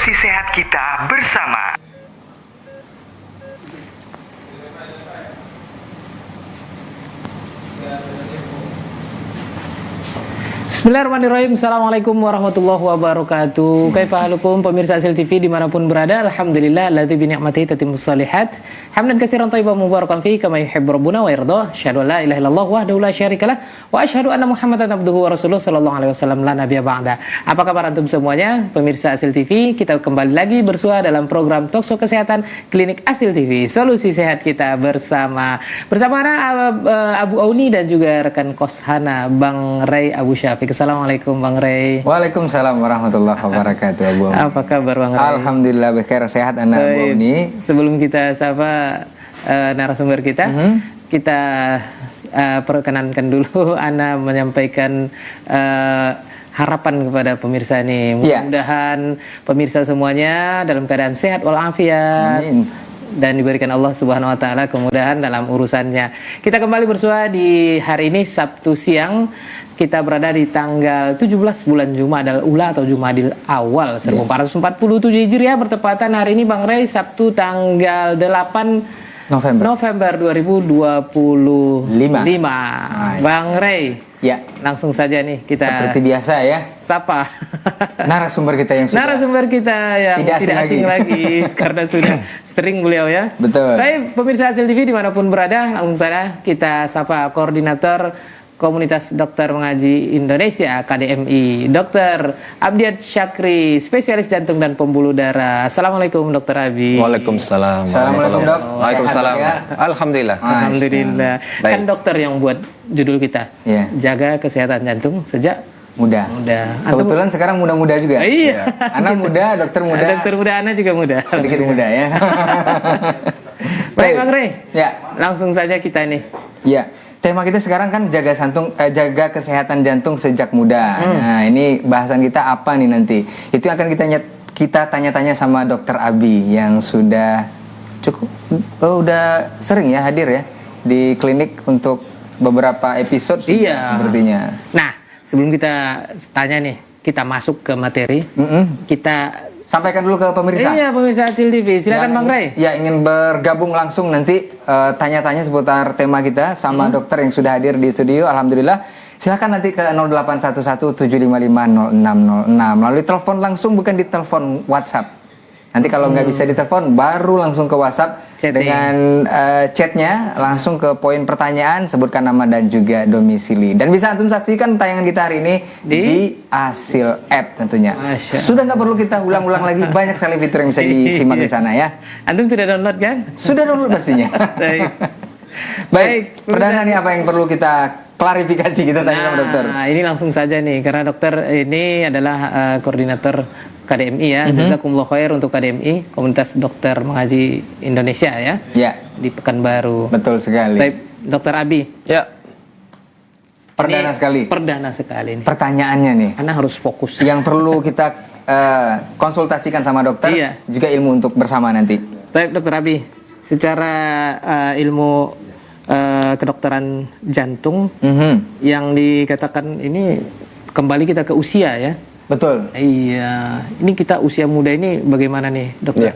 Solusi sehat kita bersama. Bismillahirrahmanirrahim. Assalamualaikum warahmatullahi wabarakatuh. Kaifa halukum pemirsa Asil TV dimanapun berada. Alhamdulillah allati bi ni'matihi tatimmus shalihat. Hamdan katsiran thayyiban mubarakan fihi kama yuhibbu rabbuna wa yarda. Asyhadu an la ilaha illallah wahdahu la syarikalah wa asyhadu anna Muhammadan abduhu wa rasuluh sallallahu alaihi wasallam la nabiyya ba'da. Apa kabar antum semuanya? Pemirsa Asil TV, kita kembali lagi bersua dalam program Talkshow Kesehatan Klinik Asil TV. Solusi sehat kita bersama. Bersama Abu Auni dan juga rekan kos Hana Bang Ray Abu Syafiq. Assalamualaikum Bang Ray. Waalaikumsalam warahmatullahi wabarakatuh Abu Auni. Apa kabar Bang Ray? Alhamdulillah bekhair, sehat Anda Abu Auni. Sebelum kita sapa narasumber kita, kita perkenankan dulu Ana menyampaikan harapan kepada pemirsa nih. Mudah-mudahan pemirsa semuanya dalam keadaan sehat walafiat. Amin. Dan diberikan Allah Subhanahu wa taala kemudahan dalam urusannya. Kita kembali bersua di hari ini Sabtu siang. Kita berada di tanggal 17 bulan Jumadal Ula atau Jumadil Awal 1447 Hijriah, bertepatan hari ini Bang Ray Sabtu tanggal 8 November 2025. Bang Ray. Ya, langsung saja nih kita seperti biasa ya. Sapa narasumber kita yang tidak asing lagi karena sudah sering beliau ya. Betul. Baik, pemirsa Hasil TV dimanapun berada, langsung saja kita sapa koordinator Komunitas Dokter Mengaji Indonesia KDMI, Dr. Abdiat Syakri, spesialis jantung dan pembuluh darah. Assalamualaikum Dr. Abi. Waalaikumsalam. Assalamualaikum dok. Waalaikumsalam. Ya? Alhamdulillah. Alhamdulillah. Kan dokter yang buat judul kita. Ya. Jaga kesehatan jantung sejak muda. Kebetulan sekarang muda-muda juga. Iya. Anak muda, dokter muda. Dokter muda, anak juga muda. Sedikit muda ya. Baik Bang Ray. Ya. Langsung saja kita nih. Ya. Tema kita sekarang kan jaga kesehatan jantung sejak muda. Nah, ini bahasan kita apa nih nanti? Itu akan kita tanya-tanya sama Dokter Abi yang sudah udah sering ya hadir ya di klinik untuk beberapa episode sepertinya. Nah, sebelum kita tanya nih, kita masuk ke materi. Kita sampaikan dulu ke pemirsa. Iya, pemirsa Acil TV. Silakan Bang Ray. Ya, ingin bergabung langsung nanti tanya-tanya seputar tema kita sama dokter yang sudah hadir di studio. Alhamdulillah. Silakan nanti ke 0811-755-0606 melalui telepon langsung, bukan di telepon WhatsApp. Nanti kalau nggak bisa ditelepon, baru langsung ke WhatsApp dengan chatnya, langsung ke poin pertanyaan, sebutkan nama dan juga domisili. Dan bisa antum saksikan tayangan kita hari ini di Asil App tentunya. Sudah nggak perlu kita ulang-ulang lagi, banyak sekali fitur yang bisa disimak di sana ya. Antum sudah download kan? Sudah download pastinya. Baik, perdana nih apa yang perlu kita klarifikasi, kita tanya sama dokter. Nah, ini langsung saja nih, karena dokter ini adalah koordinator KDMI ya. Jazakumullah khair untuk KDMI, Komunitas Dokter Mengaji Indonesia ya. Ya. Di Pekanbaru. Betul sekali. Baik, Dokter Abi. Ya. Perdana sekali. Nih. Pertanyaannya nih. Anda harus fokus. Yang perlu kita konsultasikan sama dokter, juga ilmu untuk bersama nanti. Baik, Dokter Abi. Secara ilmu kedokteran jantung yang dikatakan ini kembali kita ke usia ya. Betul. Iya. Ini kita usia muda ini bagaimana nih, Dokter?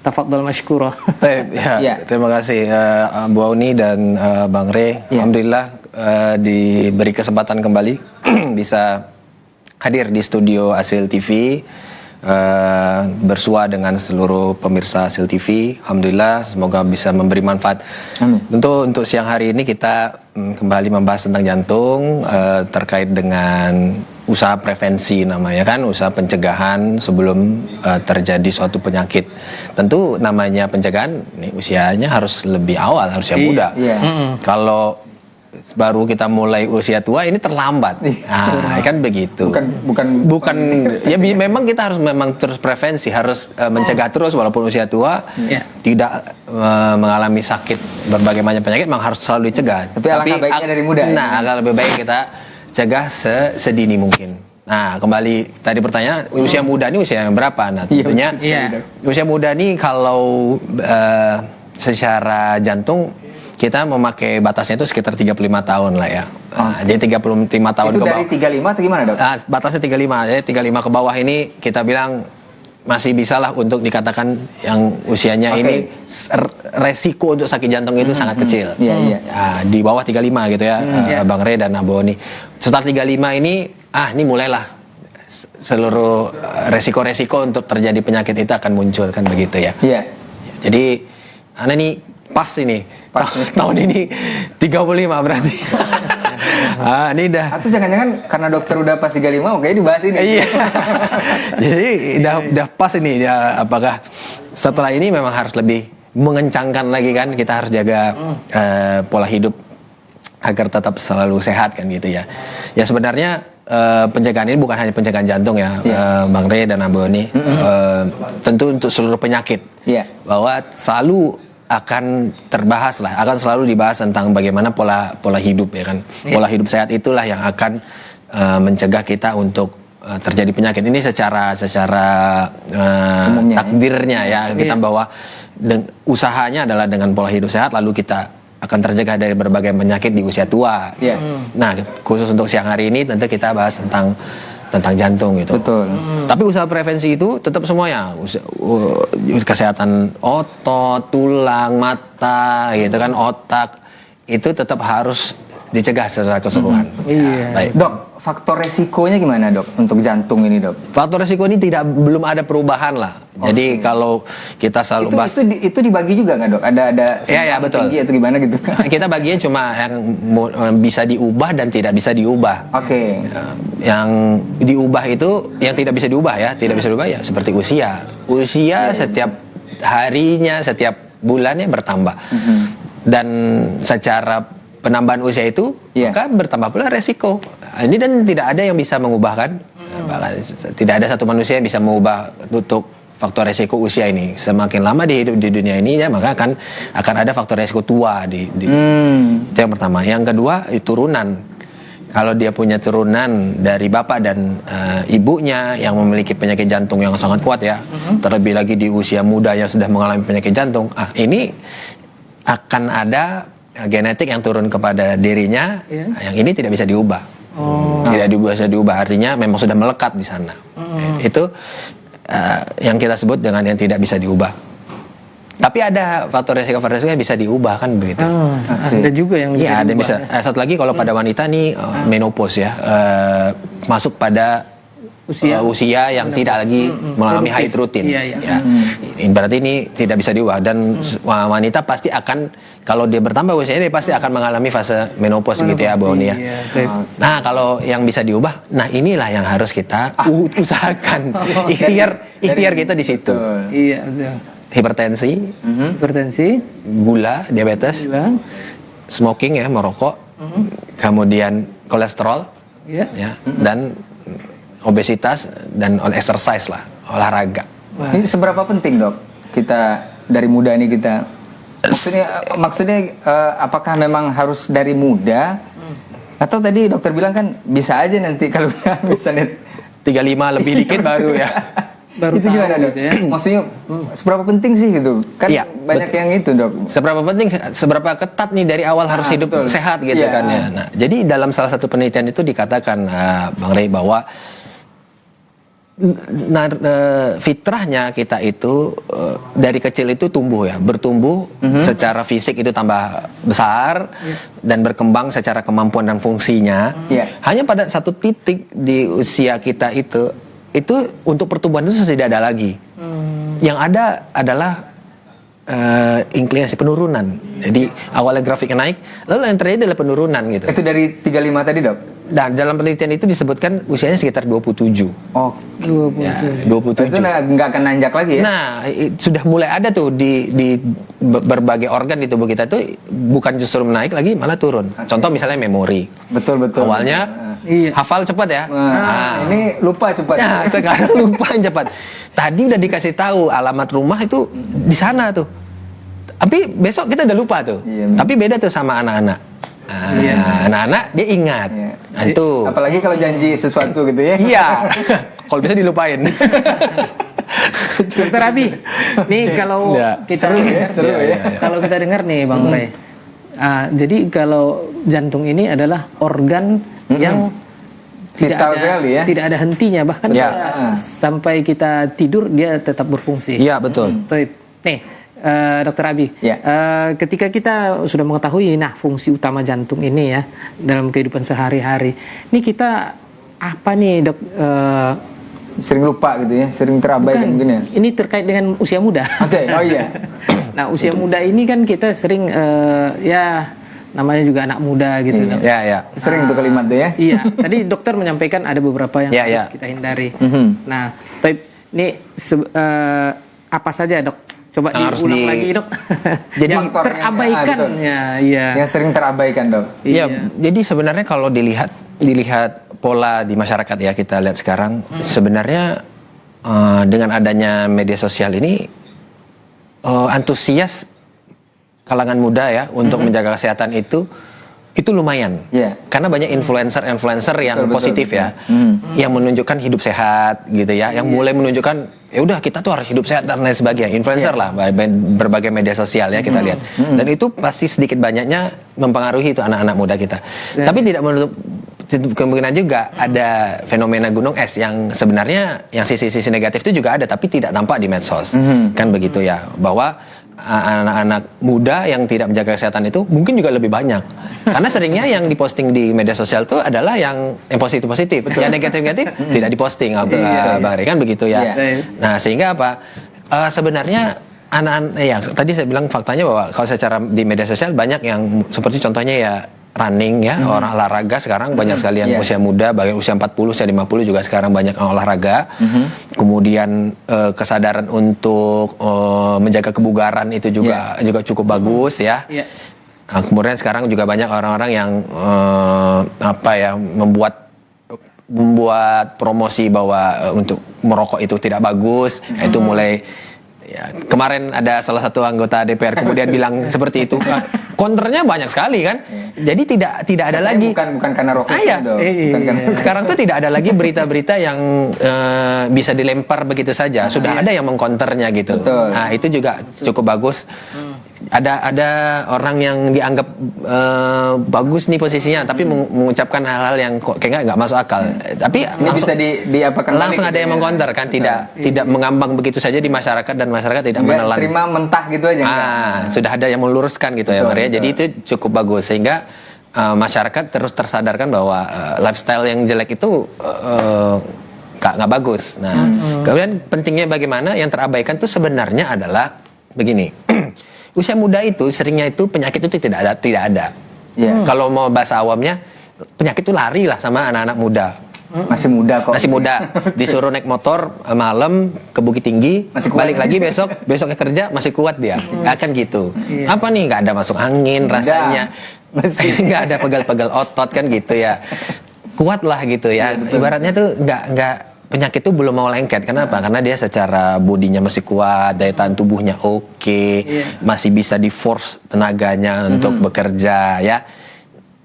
Tafadhol masykurah. Terima kasih Bu Auni dan Bang Ray. Alhamdulillah diberi kesempatan kembali bisa hadir di studio Asil TV, bersua dengan seluruh pemirsa Asil TV. Alhamdulillah, semoga bisa memberi manfaat. Untuk siang hari ini kita kembali membahas tentang jantung, terkait dengan usaha prevensi namanya kan, usaha pencegahan sebelum terjadi suatu penyakit. Tentu namanya pencegahan, nih usianya harus lebih awal, harusnya muda. Kalau baru kita mulai usia tua ini terlambat. Nah, kan begitu. Bukan ya memang kita harus terus prevensi, harus mencegah terus walaupun usia tua tidak mengalami sakit berbagai macam penyakit, memang harus selalu dicegah. Tapi alangkah baiknya dari muda. Nah, agak lebih baik kita cegah sedini mungkin. Nah, kembali tadi pertanyaan, usia muda ini usia yang berapa? Nah, tentunya usia muda ini kalau secara jantung kita memakai batasnya itu sekitar 35 tahun lah ya. Nah, jadi 35 tahun itu ke bawah. Itu dari 35 atau gimana, Dok? Batasnya 35. Jadi 35 ke bawah ini kita bilang masih bisa lah untuk dikatakan yang usianya ini resiko untuk sakit jantung itu sangat kecil. Iya. Di bawah 35 gitu ya, Bang Rey dan Abu Oni. Setelah 35 ini mulailah seluruh resiko-resiko untuk terjadi penyakit itu akan muncul kan begitu ya. Iya. Jadi ini pas ini. Tahun ini 35 berarti. Ini dah. Atau jangan-jangan karena dokter udah pas 35 kayaknya dibahas ini. Iya. Jadi udah pas ini ya, apakah setelah ini memang harus lebih mengencangkan lagi kan, kita harus jaga pola hidup agar tetap selalu sehat kan gitu ya. Ya sebenarnya pencegahan ini bukan hanya pencegahan jantung ya, Bang Rey dan Abu Oni. Tentu untuk seluruh penyakit. Bahwa selalu akan terbahas lah, akan selalu dibahas tentang bagaimana pola hidup ya kan. Pola hidup sehat itulah yang akan mencegah kita untuk terjadi penyakit ini secara takdirnya ya. Kita bahwa usahanya adalah dengan pola hidup sehat lalu kita akan tercegah dari berbagai penyakit di usia tua. Nah, khusus untuk siang hari ini tentu kita bahas tentang jantung gitu. Betul. Tapi usaha prevensi itu tetap semuanya, kesehatan otot, tulang, mata, gitu kan, otak itu tetap harus dicegah secara keseluruhan. Baik. Dok, faktor resikonya gimana dok untuk jantung ini dok? Faktor resiko ini belum ada perubahan lah. Jadi kalau kita selalu bahas itu dibagi juga nggak dok? Ada betul. Tinggi atau gimana gitu? Kita baginya cuma yang bisa diubah dan tidak bisa diubah. Yang diubah itu yang tidak bisa diubah ya, ya seperti usia. Usia setiap harinya, setiap bulannya bertambah. Dan secara penambahan usia itu maka bertambah pula resiko. Ini dan tidak ada yang bisa mengubah kan. Tidak ada satu manusia yang bisa mengubah untuk faktor resiko usia ini. Semakin lama hidup di dunia ini ya maka akan ada faktor resiko tua itu yang pertama. Yang kedua turunan. Kalau dia punya turunan dari bapak dan ibunya yang memiliki penyakit jantung yang sangat kuat ya, terlebih lagi di usia muda yang sudah mengalami penyakit jantung, ini akan ada genetik yang turun kepada dirinya, yang ini tidak bisa diubah. Tidak bisa diubah, artinya memang sudah melekat di sana. Itu yang kita sebut dengan yang tidak bisa diubah. Tapi ada faktor resiko yang bisa diubah kan begitu. Ada juga yang bisa ada bisa. Satu lagi kalau pada wanita nih menopause ya, masuk pada usia yang tidak lagi mengalami haid rutin. Berarti ini tidak bisa diubah dan wanita pasti akan kalau dia bertambah usianya dia pasti akan mengalami fase menopause gitu ya Bu Oni ya. Nah, kalau yang bisa diubah, nah inilah yang harus kita usahakan. Ikhtiar kita di situ. Iya, betul. Hipertensi, gula, diabetes, smoking ya, merokok, kemudian kolesterol, dan obesitas dan exercise lah, olahraga. Ini seberapa penting dok kita dari muda ini kita? Maksudnya apakah memang harus dari muda? Atau tadi dokter bilang kan bisa aja nanti kalau misalnya 35 lebih dikit baru ya. Baru itu gimana dok? Ya? Maksudnya seberapa penting sih gitu? Kan banyak yang itu dok. Seberapa penting, seberapa ketat nih dari awal harus hidup sehat gitu kan ya. Nah, jadi dalam salah satu penelitian itu dikatakan Bang Rey bahwa fitrahnya kita itu dari kecil itu bertumbuh secara fisik itu tambah besar dan berkembang secara kemampuan dan fungsinya. Hanya pada satu titik di usia kita itu untuk pertumbuhan itu tidak ada lagi. Yang ada adalah inklinasi penurunan. Jadi awalnya grafiknya naik, lalu yang terjadi adalah penurunan gitu. Itu dari 35 tadi dok? Nah, dalam penelitian itu disebutkan usianya sekitar 27. Oh, 27. Itu nggak akan nanjak lagi ya? Nah, sudah mulai ada tuh di berbagai organ di tubuh kita tuh bukan justru menaik lagi, malah turun. Contoh misalnya memori. Betul. Awalnya hafal cepat ya. Ini lupa cepat. Nah, sekarang lupa cepat. Tadi udah dikasih tahu alamat rumah itu di sana tuh. Tapi besok kita udah lupa tuh. Tapi beda tuh sama anak-anak. Anak-anak dia ingat. Nah, itu. Apalagi kalau janji sesuatu gitu ya. Iya. Kalau bisa dilupain. Dokter Abi, nih kalau kita kalau kita dengar nih Bang Rey, jadi kalau jantung ini adalah organ yang Vital sekali ya. Tidak ada hentinya, bahkan Ya. sampai kita tidur dia tetap berfungsi. Iya, betul. Baik. Nih, Dokter Abi, Ya. ketika kita sudah mengetahui fungsi utama jantung ini ya dalam kehidupan sehari-hari, ini kita apa nih dok? Sering lupa gitu ya, sering terabaikan mungkin ya. Ini terkait dengan usia muda. Oke, oh iya. Nah, usia muda ini kan kita sering ya namanya juga anak muda gitu. Dok. Ya, ya. Sering tuh kalimat tuh ya. Iya, tadi dokter menyampaikan ada beberapa yang Ya, harus ya. kita hindari. Mhm. Nah, tapi ini apa saja dok? Coba Yang harus diulang lagi dok. Jadi yang faktor yang- terabaikan betul. ya, iya. Yang sering terabaikan, Dok. Iya. Iya, jadi sebenarnya kalau dilihat pola di masyarakat ya, kita lihat sekarang sebenarnya dengan adanya media sosial ini antusias kalangan muda ya untuk menjaga kesehatan itu lumayan. Iya. Karena banyak influencer yang Betul, positif betul. ya, yang menunjukkan hidup sehat gitu ya, yang mulai menunjukkan ya udah kita tuh harus hidup sehat dan lain sebagainya. Influencer lah, berbagai media sosial ya kita lihat. Dan itu pasti sedikit banyaknya mempengaruhi itu anak-anak muda kita. Tapi tidak menutup kemungkinan juga ada fenomena gunung es yang sebenarnya yang sisi-sisi negatif itu juga ada tapi tidak tampak di medsos. Kan begitu ya, bahwa anak-anak muda yang tidak menjaga kesehatan itu mungkin juga lebih banyak. Karena seringnya yang diposting di media sosial itu adalah yang positif-positif. Yang negatif-negatif tidak diposting, Bang Rey, kan begitu ya. Iya. Nah, sehingga apa? Sebenarnya anak-anak ya tadi saya bilang faktanya bahwa kalau secara di media sosial banyak yang seperti contohnya ya running ya, orang olahraga sekarang banyak sekali yang usia muda, bagian usia 40, usia 50 juga sekarang banyak yang olahraga. Kemudian kesadaran untuk menjaga kebugaran itu juga cukup bagus ya. Iya. Nah, kemudian sekarang juga banyak orang-orang yang membuat promosi bahwa untuk merokok itu tidak bagus. Itu mulai ya, kemarin ada salah satu anggota DPR kemudian bilang seperti itu. Konternya banyak sekali kan. Jadi tidak ada lagi. Bukan karena rokok Iya. Dok. Bukan karena Sekarang tuh tidak ada lagi berita-berita yang bisa dilempar begitu saja. Sudah ada yang mengkonternya gitu. Betul. Nah, itu juga cukup bagus. Ada orang yang dianggap bagus nih posisinya, tapi mengucapkan hal-hal yang kok kayaknya nggak masuk akal. Tapi ini langsung, bisa diapakan langsung balik ada yang gitu ya. mengkonter kan, tidak mengambang begitu saja di masyarakat dan masyarakat tidak Nggak menelan. terima mentah gitu aja. Sudah ada yang meluruskan gitu ya, Betul, Maria. betul. Jadi itu cukup bagus sehingga masyarakat terus tersadarkan bahwa lifestyle yang jelek itu nggak bagus. Nah, kemudian pentingnya bagaimana yang terabaikan itu sebenarnya adalah begini. Usia muda itu seringnya itu penyakit itu tidak ada. Iya. Kalau mau bahasa awamnya penyakit itu lari lah sama anak-anak muda. Masih muda kok. Masih muda, disuruh naik motor malam ke Bukit Tinggi, Masih kuat. balik lagi besoknya kerja masih kuat dia, akan gitu. Apa nih, nggak ada masuk angin rasanya, nggak ada pegal-pegal otot kan gitu ya, kuat lah gitu ya. Ibaratnya tuh nggak penyakit itu belum mau lengket. Kenapa? Karena dia secara bodinya masih kuat, daya tahan tubuhnya oke, masih bisa di force tenaganya untuk bekerja ya.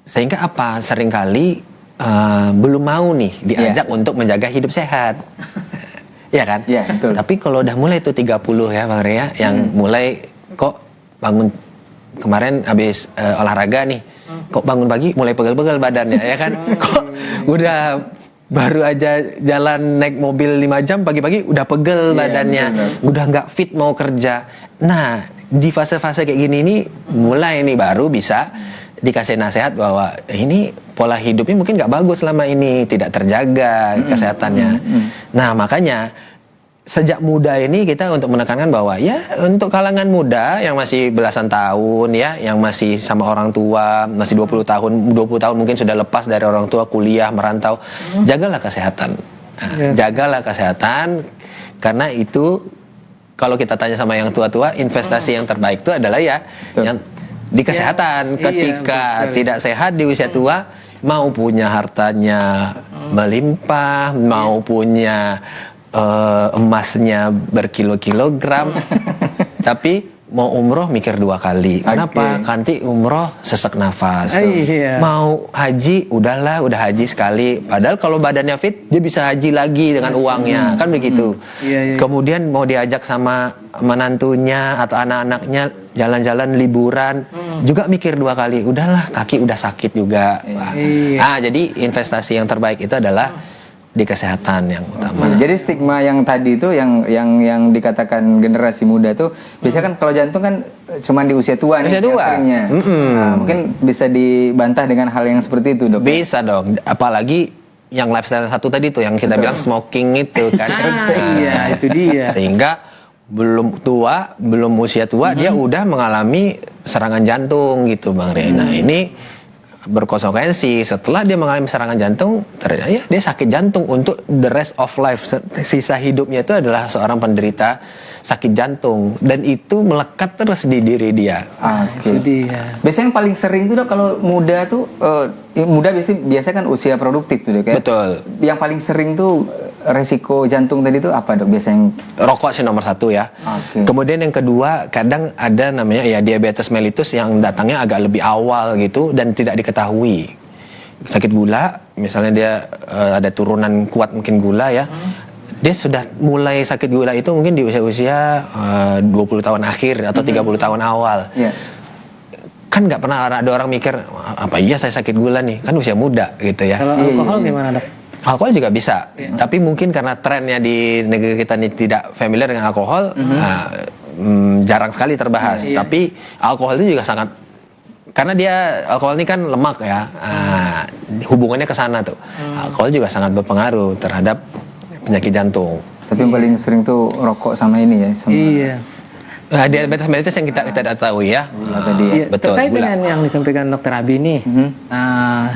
Sehingga apa? Seringkali belum mau nih diajak untuk menjaga hidup sehat. Iya kan? Iya, betul. Tapi kalau udah mulai tuh 30 ya Bang Rea, yang mulai kok bangun kemarin habis olahraga nih, kok bangun pagi mulai pegel-pegel badannya ya kan? Kok udah baru aja jalan naik mobil 5 jam pagi-pagi udah pegel badannya, udah nggak fit mau kerja. Nah, di fase-fase kayak gini nih mulai nih baru bisa dikasih nasihat bahwa ini pola hidupnya mungkin nggak bagus selama ini, tidak terjaga kesehatannya. Nah, makanya sejak muda ini kita untuk menekankan bahwa ya untuk kalangan muda yang masih belasan tahun ya, yang masih sama orang tua, masih 20 tahun mungkin sudah lepas dari orang tua, kuliah, merantau, jagalah kesehatan. Nah, jagalah kesehatan, karena itu kalau kita tanya sama yang tua-tua, investasi yang terbaik itu adalah ya yang di kesehatan. Ketika tidak sehat di usia tua, mau punya hartanya melimpah, mau punya emasnya berkilo-kilogram, tapi mau umroh mikir 2 kali. Kenapa? Kanti umroh sesek nafas. Mau haji, udahlah, udah haji sekali. Padahal kalau badannya fit, dia bisa haji lagi dengan uangnya, kan begitu. Kemudian mau diajak sama menantunya atau anak-anaknya jalan-jalan liburan, juga mikir 2 kali, udahlah kaki udah sakit juga. Jadi investasi yang terbaik itu adalah di kesehatan yang utama. Jadi stigma yang tadi itu yang dikatakan generasi muda tuh biasanya kan kalau jantung kan cuma di usia tua nih seringnya. Nah, mungkin bisa dibantah dengan hal yang seperti itu, Dok. Bisa dong, apalagi yang lifestyle satu tadi tuh yang kita bilang smoking itu kan. Iya, itu dia. Sehingga belum usia tua dia udah mengalami serangan jantung gitu, Bang Rey. Nah, ini berkonsekuensi setelah dia mengalami serangan jantung, ternyata ya dia sakit jantung untuk the rest of life. Sisa hidupnya itu adalah seorang penderita sakit jantung dan itu melekat terus di diri dia. Itu dia. Biasanya yang paling sering tuh, Dok, kalau muda tuh muda biasanya kan usia produktif tuh, Dok, ya. Betul. Yang paling sering tuh resiko jantung tadi tuh apa, Dok? Biasanya rokok sih nomor 1 ya. Kemudian yang kedua, kadang ada namanya ya diabetes mellitus yang datangnya agak lebih awal gitu dan tidak diketahui. Sakit gula, misalnya dia ada turunan kuat mungkin gula ya. Dia sudah mulai sakit gula itu mungkin di usia-usia 20 tahun akhir atau 30 tahun awal. Kan nggak pernah ada orang mikir, apa iya saya sakit gula nih, kan usia muda gitu ya. Kalau alkohol gimana, Dok? Alkohol juga bisa, tapi mungkin karena trennya di negeri kita ini tidak familiar dengan alkohol, jarang sekali terbahas. Tapi alkohol itu juga sangat, karena dia alkohol ini kan lemak ya, hubungannya ke sana tuh. Alkohol juga sangat berpengaruh terhadap penyakit jantung. Tapi yang paling sering tuh rokok sama ini ya. Iya. Diabetes mellitus yang kita tidak tahu ya. Iya, betul. Terkait dengan yang disampaikan Dokter Abi nih,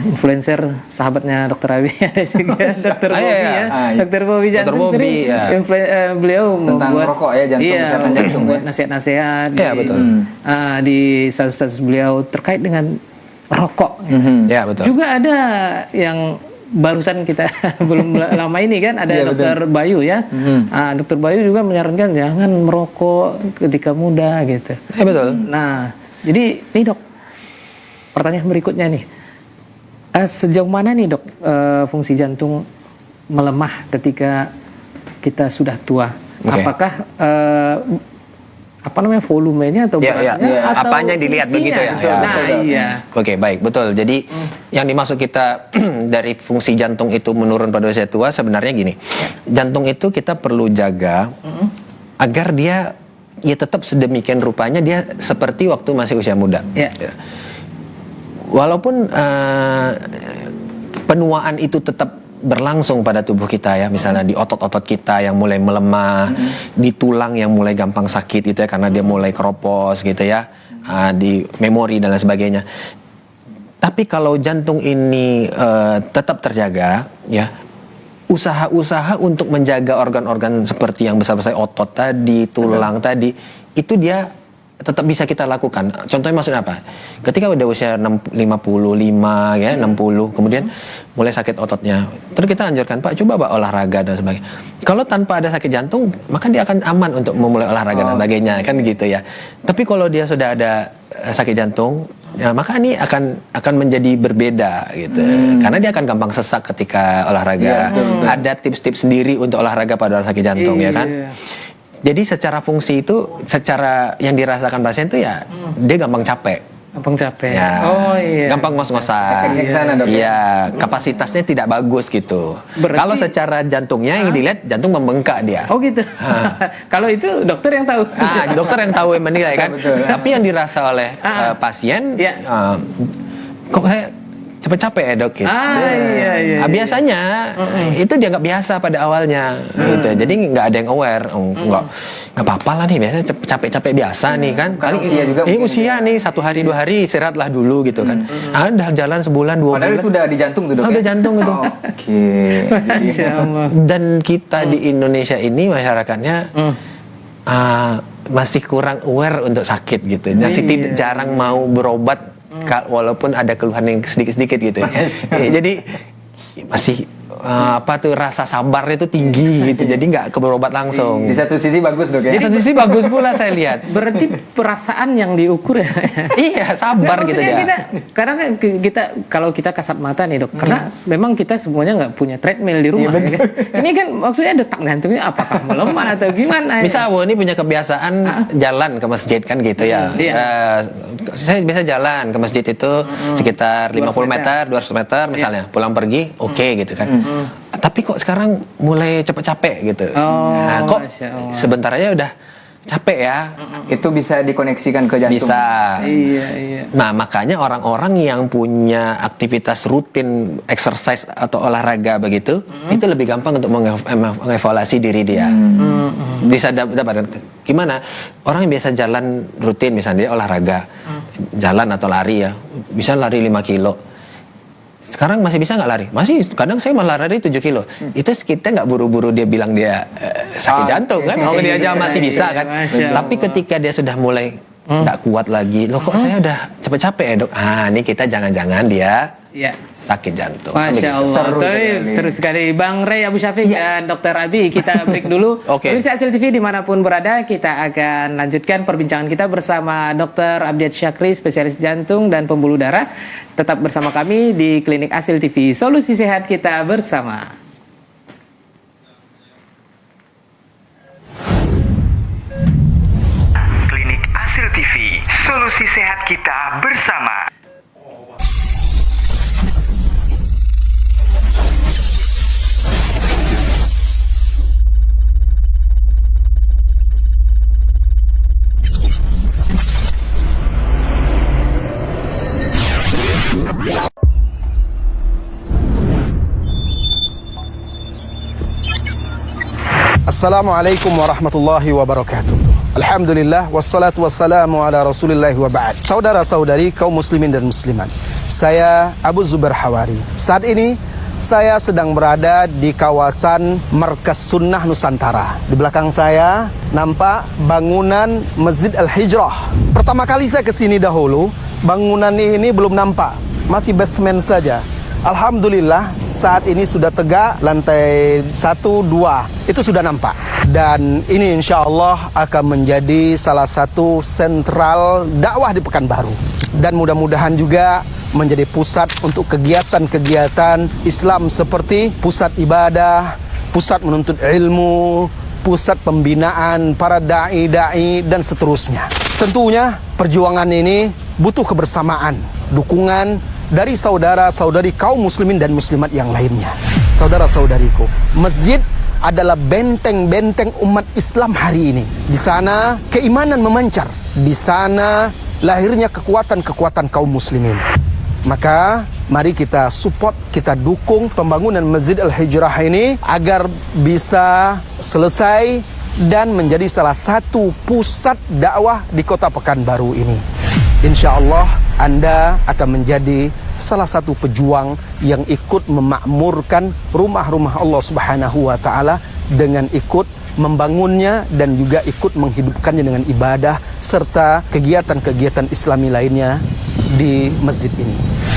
influencer sahabatnya Dokter Abi ada juga Dokter Bobby ya. Dokter Bobby jantung sering beliau tentang membuat rokok ya, jantung, kesehatan jantung membuat ya. nasihat-nasihat betul. Di status beliau terkait dengan rokok. Ya betul. Juga ada yang barusan kita belum lama ini kan ada Dokter Bayu ya. Dokter Bayu juga menyarankan jangan merokok ketika muda gitu. Betul. Nah, jadi nih Dok, pertanyaan berikutnya nih, sejauh mana nih Dok fungsi jantung melemah ketika kita sudah tua? Apakah volumenya atau beratnya atau apanya dilihat isinya? begitu ya. Iya. Oke, baik, betul. Jadi yang dimaksud kita dari fungsi jantung itu menurun pada usia tua sebenarnya gini. Jantung itu kita perlu jaga agar dia ya tetap sedemikian rupanya dia seperti waktu masih usia muda. Walaupun penuaan itu tetap berlangsung pada tubuh kita ya, misalnya di otot-otot kita yang mulai melemah, di tulang yang mulai gampang sakit gitu ya karena dia mulai keropos gitu ya, di memori dan lain sebagainya. Tapi kalau jantung ini tetap terjaga ya, usaha-usaha untuk menjaga organ-organ seperti yang besar-besar otot tadi, tulang tadi, itu dia tetap bisa kita lakukan. Contohnya maksudnya apa? Ketika udah usia 55 ya, 60, kemudian mulai sakit ototnya. Terus kita anjurkan, Pak, coba Pak olahraga dan sebagainya. Kalau tanpa ada sakit jantung, maka dia akan aman untuk memulai olahraga dan sebagainya, kan gitu ya. Tapi kalau dia sudah ada sakit jantung, ya, maka ini akan menjadi berbeda gitu. Karena dia akan gampang sesak ketika olahraga. Ada tips-tips sendiri untuk olahraga pada orang sakit jantung ya kan. Jadi secara fungsi itu, secara yang dirasakan pasien itu ya dia gampang capek. Gampang capek. Ya, gampang ngos-ngosan. Efeknya ke sana, Dok. Iya, kapasitasnya tidak bagus gitu. Kalau secara jantungnya yang dilihat jantung membengkak dia. Oh gitu. Kalau itu dokter yang tahu. Dokter yang tahu yang menilai kan. Tapi yang dirasa oleh pasien kok kayak capek-capek ya Dok gitu. Biasanya itu dia nggak biasa pada awalnya gitu. Jadi nggak ada yang aware. Nggak apa-apa lah nih, biasanya capek-capek biasa nih kan. Kali usia juga. Usia nih 1 hari 2 hari istirahatlah dulu gitu kan. Udah jalan sebulan 2 bulan. Padahal itu udah di jantung tuh Dok. Udah jantung gitu. Dan kita di Indonesia ini masyarakatnya masih kurang aware untuk sakit gitu. Masih jarang mau berobat walaupun ada keluhan yang sedikit-sedikit gitu ya. Jadi masih rasa sabar itu tinggi gitu. Jadi nggak ke berobat langsung. Di satu sisi bagus dok ya. Di satu sisi bagus pula saya lihat. Berarti perasaan yang diukur ya. Iya, sabar gitu Maksudnya aja. karena kan kita kalau kita kasat mata nih dok, karena memang kita semuanya nggak punya treadmill di rumah. Ya kan? Ini kan maksudnya detak jantungnya apakah melemah atau gimana? Misal ini punya kebiasaan jalan ke masjid kan gitu ya. Saya biasa jalan ke masjid itu sekitar 50 meter, 200 meter misalnya. Pulang pergi, oke gitu kan. Tapi kok sekarang mulai capek gitu. Nah, kok sebentar aja udah capek ya. Itu bisa dikoneksikan ke jantung. Bisa. Iya. Nah, makanya orang-orang yang punya aktivitas rutin, exercise atau olahraga begitu, itu lebih gampang untuk mengevaluasi diri dia. Bisa dapat gimana? Orang yang biasa jalan rutin, misalnya dia olahraga, jalan atau lari ya, bisa lari 5 kilo. Sekarang masih bisa nggak lari? Masih, kadang saya malah lari 7 kilo. Itu kita nggak buru-buru dia bilang dia sakit jantung kan? Mau dia aja masih bisa kan? Tapi ketika dia sudah mulai nggak kuat lagi, loh kok saya udah capek-capek ya dok? Ini kita jangan-jangan dia sakit jantung. Masya Allah, seru sekali. Bang Rey Abu Syafiq dan Dr. Abi, kita break dulu. Pemirsa Asil TV dimanapun berada, kita akan lanjutkan perbincangan kita bersama Dr. Abdiat Syakri, spesialis jantung dan pembuluh darah. Tetap bersama kami di Klinik Asil TV, solusi sehat kita bersama. Klinik Asil TV, solusi sehat kita bersama. Assalamualaikum warahmatullahi wabarakatuh. Alhamdulillah wassalatu wassalamu ala Rasulillah wa ba'd. Saudara-saudari kaum muslimin dan muslimat, saya Abu Zubair Hawari. Saat ini saya sedang berada di kawasan Markas Sunnah Nusantara. Di belakang saya nampak bangunan Masjid Al-Hijrah. Pertama kali saya kesini dahulu, bangunan ini belum nampak, masih basement saja. Alhamdulillah saat ini sudah tegak, lantai 1, 2 itu sudah nampak. Dan ini insya Allah akan menjadi salah satu sentral dakwah di Pekanbaru. Dan mudah-mudahan juga menjadi pusat untuk kegiatan-kegiatan Islam seperti pusat ibadah, pusat menuntut ilmu, pusat pembinaan para da'i-da'i dan seterusnya. Tentunya perjuangan ini butuh kebersamaan, dukungan dari saudara-saudari kaum muslimin dan muslimat yang lainnya. Saudara-saudariku, masjid adalah benteng-benteng umat Islam hari ini. Di sana keimanan memancar, di sana lahirnya kekuatan-kekuatan kaum muslimin. Maka mari kita support, kita dukung pembangunan Masjid Al-Hijrah ini agar bisa selesai dan menjadi salah satu pusat dakwah di kota Pekanbaru ini. Insya Allah Anda akan menjadi salah satu pejuang yang ikut memakmurkan rumah-rumah Allah Subhanahu wa Ta'ala dengan ikut membangunnya dan juga ikut menghidupkannya dengan ibadah serta kegiatan-kegiatan Islami lainnya di masjid ini.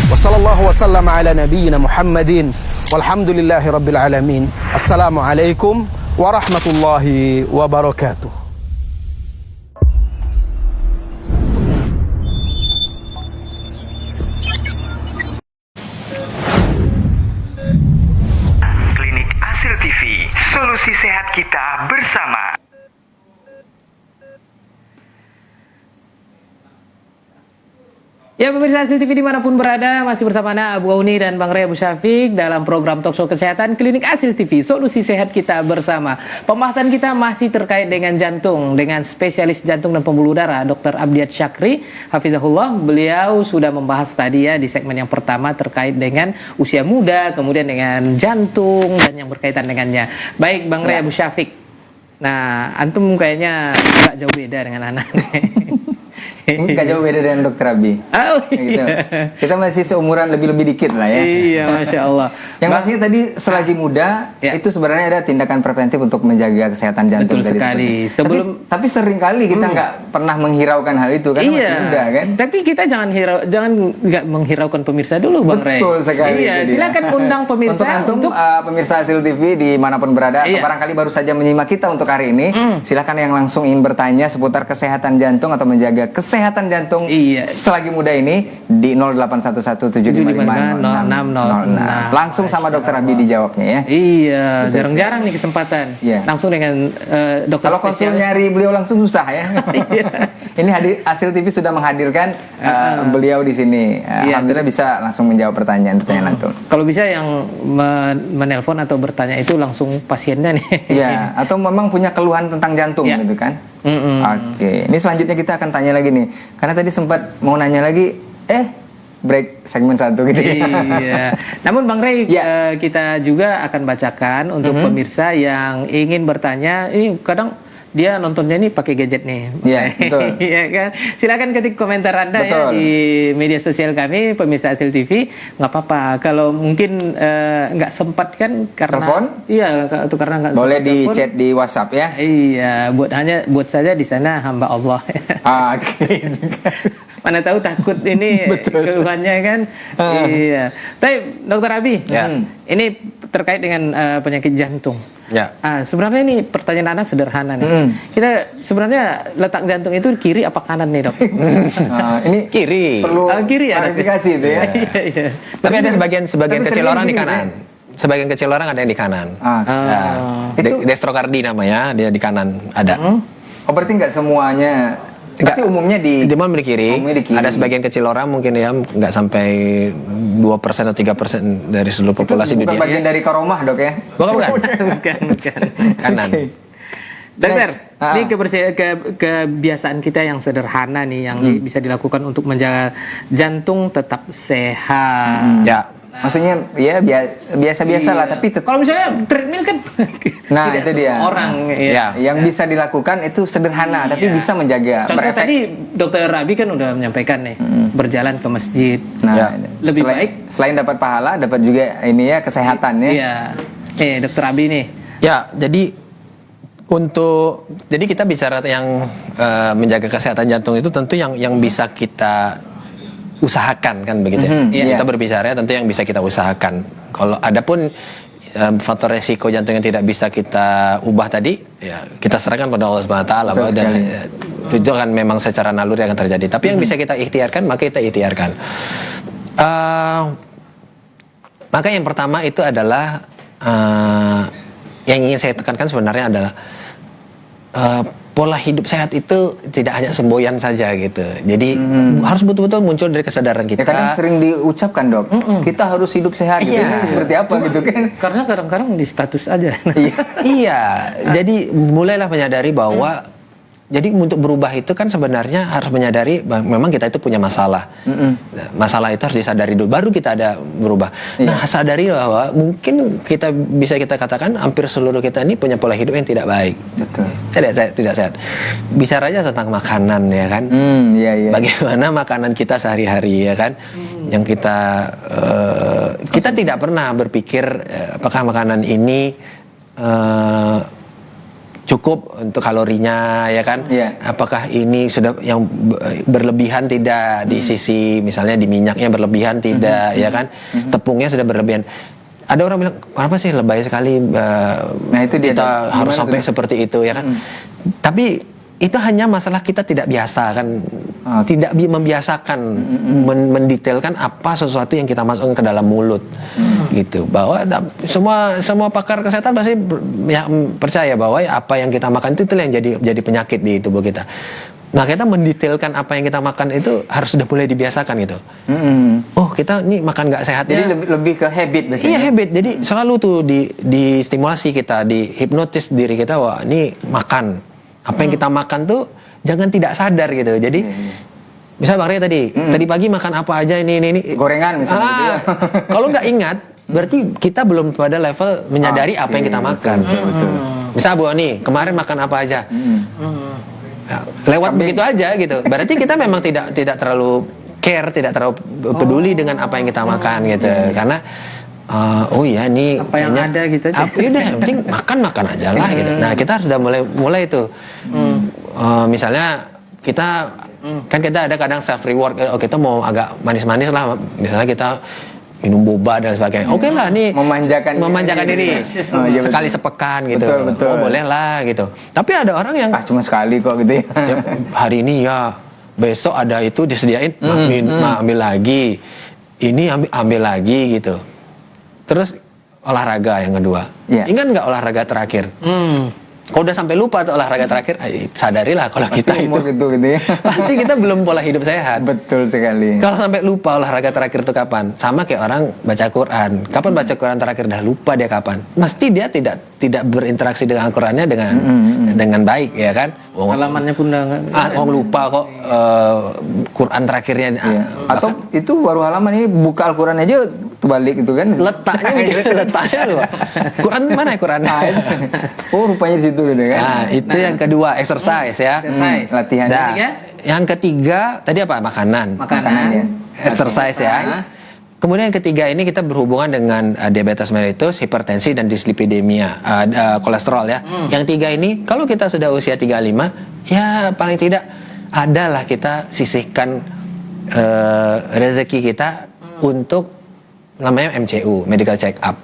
Wassallallahu wasallam ala nabiyyina Muhammadin walhamdulillahi rabbil alamin. Assalamualaikum warahmatullahi wabarakatuh. Klinik Asil TV, solusi sehat kita bersama. Ya pemirsa Asil TV dimanapun berada, masih bersama Ana Abu Auni dan Bang Rey Abu Syafiq dalam program Talkshow Kesehatan Klinik Asil TV, solusi sehat kita bersama. Pembahasan kita masih terkait dengan jantung, dengan spesialis jantung dan pembuluh darah Dr. Abdiat Syakri, Hafizahullah. Beliau sudah membahas tadi ya di segmen yang pertama terkait dengan usia muda, kemudian dengan jantung dan yang berkaitan dengannya. Baik Bang Rey Abu Syafiq. Nah, antum kayaknya agak jauh beda dengan anak. Nggak jauh beda dengan dokter Abi. Oh, Gitu. iya. Kita masih seumuran lebih dikit lah ya. Iya, Masya Allah. Yang pastinya tadi selagi muda Ya. itu sebenarnya ada tindakan preventif untuk menjaga kesehatan jantung. Betul tadi sekali. seperti- tapi sering kali kita nggak pernah menghiraukan hal itu kan masih muda kan. Tapi kita jangan nggak menghiraukan pemirsa dulu, Bang Ray. Betul sekali. Iya, itu dia. silakan undang pemirsa untuk antum, untuk pemirsa Hasil TV dimanapun berada, atau Iya. barangkali baru saja menyimak kita untuk hari ini, silakan yang langsung ingin bertanya seputar kesehatan jantung atau menjaga kesehatan jantung Iya. selagi muda ini di 0811755606. Langsung sama dokter Abi dijawabnya ya. Iya, jarang-jarang nih kesempatan. Iya. Langsung dengan dokter Kalau konsul spesial. nyari beliau langsung susah ya. Iya. Ini Hasil TV sudah menghadirkan beliau di sini. Iya, Alhamdulillah bisa langsung menjawab pertanyaan antum. Kalau bisa yang menelpon atau bertanya itu langsung pasiennya nih. Iya, atau memang punya keluhan tentang jantung Iya. gitu kan? Oke, ini selanjutnya kita akan tanya lagi nih. Karena tadi sempat mau nanya lagi, break segmen 1 gitu ya. Iya. Namun Bang Ray, Ya. kita juga akan bacakan untuk pemirsa yang ingin bertanya. Ini kadang dia nontonnya nih pakai gadget nih. Iya, betul. Iya kan? Silakan ketik komentar Anda ya Betul. di media sosial kami pemirsa Hasil TV. Nggak apa-apa. Kalau mungkin nggak sempat kan karena Telepon? Iya, itu karena nggak Boleh sempat di telepon. chat di WhatsApp ya. Iya, buat saja di sana hamba Allah. Oke. Mana tahu takut ini keluhannya kan. Iya. Tapi Dokter Abi, Ya. ini terkait dengan penyakit jantung. Ya. Sebenarnya ini pertanyaan Anda sederhana nih. Kita sebenarnya letak jantung itu kiri apa kanan nih, Dok? Ini Kiri. perlu Kiri ya, Dok? klarifikasi itu ya. Iya, iya. Tapi ada sebagian tapi kecil sering orang di gini, kanan. Sebagian kecil orang ada yang di kanan. Ah. Itu destrokardi namanya, dia di kanan ada. Oh berarti nggak semuanya. Tapi umumnya di Demam di kiri. Umumnya di kiri. Ada sebagian kecil orang mungkin ya nggak sampai 2% atau 3% dari seluruh itu populasi bukan dunia. bagian dari karomah dok ya. Bukan. bukan. Kanan. Dokter, Next. ini kebiasaan kita yang sederhana nih yang bisa dilakukan untuk menjaga jantung tetap sehat. Ya. Maksudnya ya biasa-biasa lah tapi tetap. Kalau misalnya treadmill kan Nah, tidak itu semua dia. orang Ya. Yang bisa dilakukan itu sederhana tapi bisa menjaga Contoh berefek. tadi Dokter Rabi kan udah menyampaikan nih berjalan ke masjid. Nah, Ya. Lebih baik. selain dapat pahala dapat juga ini ya kesehatan ya. Iya. Dokter Rabi nih. Ya, jadi jadi kita bicara yang menjaga kesehatan jantung itu tentu yang bisa kita usahakan kan begitu ya. Iya. Kita berbicara tentu yang bisa kita usahakan. Kalau ada pun faktor resiko jantung yang tidak bisa kita ubah tadi, ya kita serahkan pada Allah Subhanahu wa taala bahwa itu kan memang secara naluri akan terjadi. Tapi yang bisa kita ikhtiarkan maka kita ikhtiarkan. Maka yang pertama itu adalah yang ingin saya tekankan sebenarnya adalah pola hidup sehat itu tidak hanya semboyan saja gitu. Jadi harus betul-betul muncul dari kesadaran kita. Ya kadang sering diucapkan dok, kita harus hidup sehat. Gitu. Iya. Ini seperti apa gitu kan? Karena kadang-kadang di status aja. Iya, jadi mulailah menyadari bahwa jadi untuk berubah itu kan sebenarnya harus menyadari memang kita itu punya masalah. Masalah itu harus disadari dulu, baru kita ada berubah. Nah, sadari bahwa mungkin kita bisa kita katakan hampir seluruh kita ini punya pola hidup yang tidak baik. Betul. Tidak sehat. Bicara aja tentang makanan ya kan. Iya. Bagaimana makanan kita sehari-hari ya kan. Yang kita tidak pernah berpikir apakah makanan ini cukup untuk kalorinya ya kan. Apakah ini sudah yang berlebihan tidak di sisi misalnya di minyaknya berlebihan tidak ya kan. Tepungnya sudah berlebihan. Ada orang bilang kenapa sih lebay sekali nah itu dia kita harus sampai seperti itu ya kan. Tapi itu hanya masalah kita tidak biasa kan, tidak membiasakan mendetailkan apa sesuatu yang kita masukkan ke dalam mulut, gitu. Bahwa semua pakar kesehatan pasti percaya bahwa apa yang kita makan itu yang jadi penyakit di tubuh kita. Nah kita mendetailkan apa yang kita makan itu harus sudah mulai dibiasakan gitu. Oh kita ini makan nggak sehat. Jadi lebih ke habit. Iya habit. Jadi selalu tuh di stimulasi kita, di hipnotis diri kita wah ini makan. Apa yang kita makan tuh jangan tidak sadar gitu. Jadi misal Bang Ray tadi pagi makan apa aja ini. Gorengan misalnya gitu ya. Kalau nggak ingat berarti kita belum pada level menyadari apa yang kita makan. Betul. Misal Bu nih kemarin makan apa aja. lewat begitu aja gitu. Berarti kita memang tidak terlalu care, tidak terlalu peduli dengan apa yang kita makan gitu. Karena oh ya ini apa yang ada gitu aja. Udah yang penting makan aja lah gitu. Nah kita harus udah mulai itu. Misalnya kita kan kita ada kadang self reward. Oh kita mau agak manis-manis lah. Misalnya kita minum boba dan sebagainya. Oke lah nih memanjakan diri. Iya, sekali sepekan gitu. Betul. Oh boleh lah gitu. Tapi ada orang yang cuma sekali kok gitu ya. hari ini ya, besok ada itu disediain, ambil lagi. Ini ambil lagi gitu. Terus olahraga yang kedua. Ingat nggak olahraga terakhir? Kalau udah sampai lupa tuh olahraga terakhir, sadarilah kalau pasti kita itu gitu ya. pasti kita belum pola hidup sehat. Betul sekali. Kalau sampai lupa olahraga terakhir itu kapan? Sama kayak orang baca Quran. Kapan baca Quran terakhir? Dah lupa dia kapan. Mesti dia tidak berinteraksi dengan Al-Qurannya dengan baik ya kan? Halamannya pun udah lupa kok Quran terakhirnya. Atau itu baru halaman ini buka Al-Quran aja terbalik gitu kan? Letaknya loh. Quran mana ya Quran? Oh rupanya di situ gitu kan? Nah itu yang kedua exercise ya. Latihan. Nah, yang ketiga tadi apa? Makanan ya. Exercise ya. Kemudian yang ketiga ini kita berhubungan dengan diabetes mellitus, hipertensi dan dislipidemia, kolesterol ya. Yang tiga ini kalau kita sudah usia 35 ya paling tidak adalah kita sisihkan rezeki kita untuk namanya MCU, medical check up.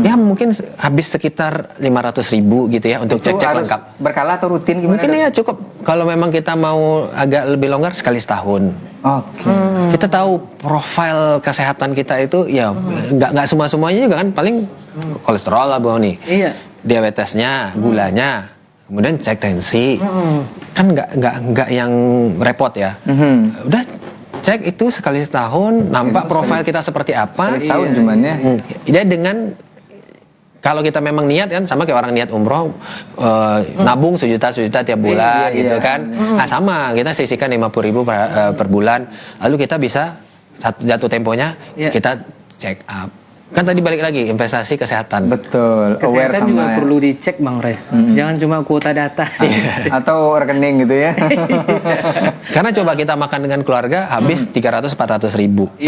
Ya mungkin habis sekitar 500.000 gitu ya untuk cek-cek lengkap. Berkala atau rutin gimana? Mungkin ya cukup kalau memang kita mau agak lebih longgar sekali setahun. Oke. Kita tahu profil kesehatan kita itu ya nggak semuanya juga kan paling kolesterol lah nih. Iya. Diabetesnya, gulanya, kemudian cek tensi. Kan nggak yang repot ya. Udah cek itu sekali setahun, nampak profil kita seperti apa. Sekali setahun cuman ya. Jadi dengan kalau kita memang niat kan sama kayak orang niat umroh nabung sejuta tiap bulan gitu kan. Nah sama kita sisihkan 50.000 per bulan. Lalu kita bisa jatuh temponya kita check up. Kan tadi balik lagi investasi kesehatan. Betul. Kesehatan juga perlu dicek Bang Re. Jangan cuma kuota data. Atau rekening gitu ya. Karena coba kita makan dengan keluarga habis 300-400.000.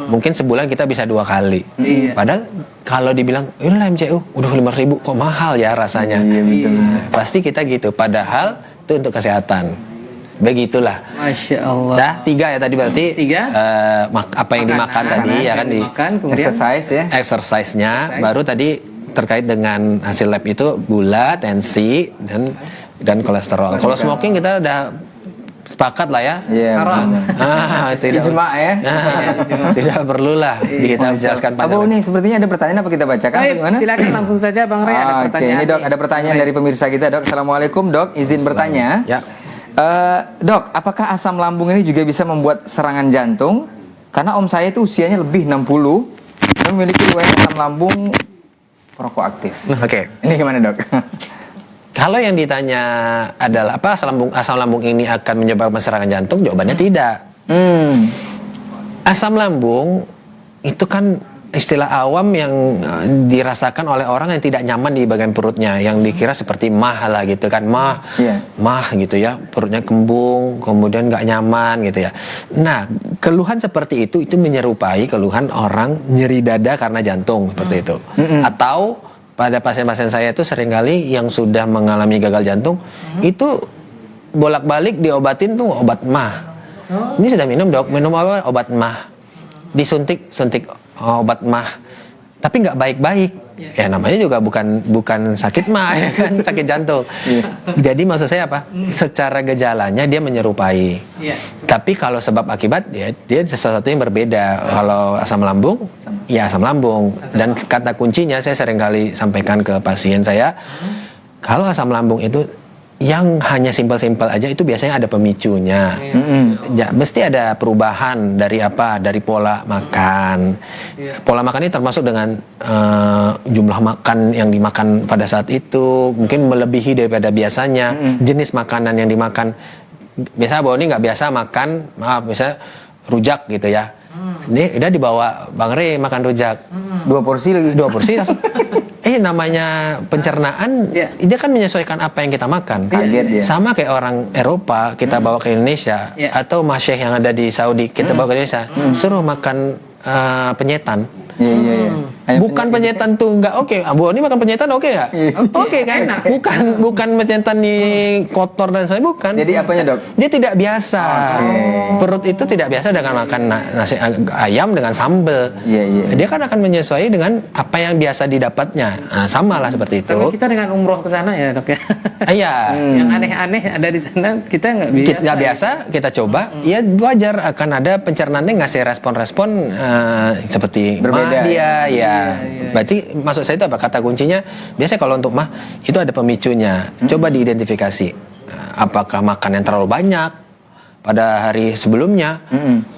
Mungkin sebulan kita bisa 2 kali. Padahal kalau dibilang inilah MCU udah 500.000 kok mahal ya rasanya. Betul. Pasti kita gitu. Padahal itu untuk kesehatan. Begitulah. Masya Allah. Dah 3 ya tadi berarti. 3. Apa yang dimakan tadi ya kan di exercise ya. Exercise-nya baru tadi terkait dengan hasil lab itu gula, tensi dan kolesterol. Kalau smoking kita udah sepakat lah ya. Haram. Tidak Ijma ya. Tidak perlulah kita jelaskan panjang. Abu nih sepertinya ada pertanyaan apa kita bacakan? Baik, silakan langsung saja Bang Re ada pertanyaan. Oke, ini Dok ada pertanyaan dari pemirsa kita Dok. Assalamualaikum Dok, izin bertanya. Ya. Dok, apakah asam lambung ini juga bisa membuat serangan jantung? Karena om saya itu usianya lebih 60 dan memiliki riwayat asam lambung perokok aktif. Oke. Ini gimana Dok? Kalau yang ditanya adalah apa asam lambung ini akan menyebabkan serangan jantung? Jawabannya tidak. Asam lambung itu kan istilah awam yang dirasakan oleh orang yang tidak nyaman di bagian perutnya, yang dikira seperti mah lah gitu kan, mah gitu ya, perutnya kembung, kemudian nggak nyaman gitu ya. Nah, keluhan seperti itu menyerupai keluhan orang nyeri dada karena jantung seperti itu. Atau pada pasien-pasien saya itu seringkali yang sudah mengalami gagal jantung itu bolak-balik diobatin tuh obat mah. Ini sudah minum Dok, minum apa? Obat mah. Disuntik obat mah, tapi nggak baik-baik. Ya namanya juga bukan sakit mah ya kan, sakit jantung. Jadi maksud saya apa? Secara gejalanya dia menyerupai. Tapi kalau sebab akibat dia sesuatu yang berbeda. Kalau asam lambung, ya asam lambung. Dan kata kuncinya saya seringkali sampaikan ke pasien saya, kalau asam lambung itu yang hanya simpel-simpel aja itu biasanya ada pemicunya. Ya, mesti ada perubahan dari apa? Dari pola makan. Pola makan ini termasuk dengan jumlah makan yang dimakan pada saat itu, mungkin melebihi daripada biasanya. Jenis makanan yang dimakan. Biasa Bang ini nggak biasa makan, misalnya rujak gitu ya. Ini udah dibawa Bang Re makan rujak. 2 porsi lagi. 2 porsi langsung. namanya pencernaan, dia kan menyesuaikan apa yang kita makan. Kaget dia. Sama kayak orang Eropa, kita bawa ke Indonesia, atau masyayikh yang ada di Saudi, kita bawa ke Indonesia, suruh makan penyetan. Bukan penyetan tuh nggak oke. Bu ini makan penyetan oke ya? Oke kan? Bukan penyetan nih kotor dan sebagainya, bukan. Jadi apanya, Dok? Dia tidak biasa. Perut itu tidak biasa dengan makan nasi ayam dengan sambel. Dia kan akan menyesuaikan dengan apa yang biasa didapatnya. Nah, sama lah seperti itu. Kalau kita dengan umroh ke sana ya, Dok ya. Iya. Yang aneh-aneh ada di sana kita nggak biasa. Nggak biasa, kita coba. Ya wajar akan ada pencernaannya ngasih respon-respon seperti berbeda. Berarti maksud saya itu apa? Kata kuncinya biasanya kalau untuk mah itu ada pemicunya. Coba diidentifikasi. Apakah makan yang terlalu banyak pada hari sebelumnya,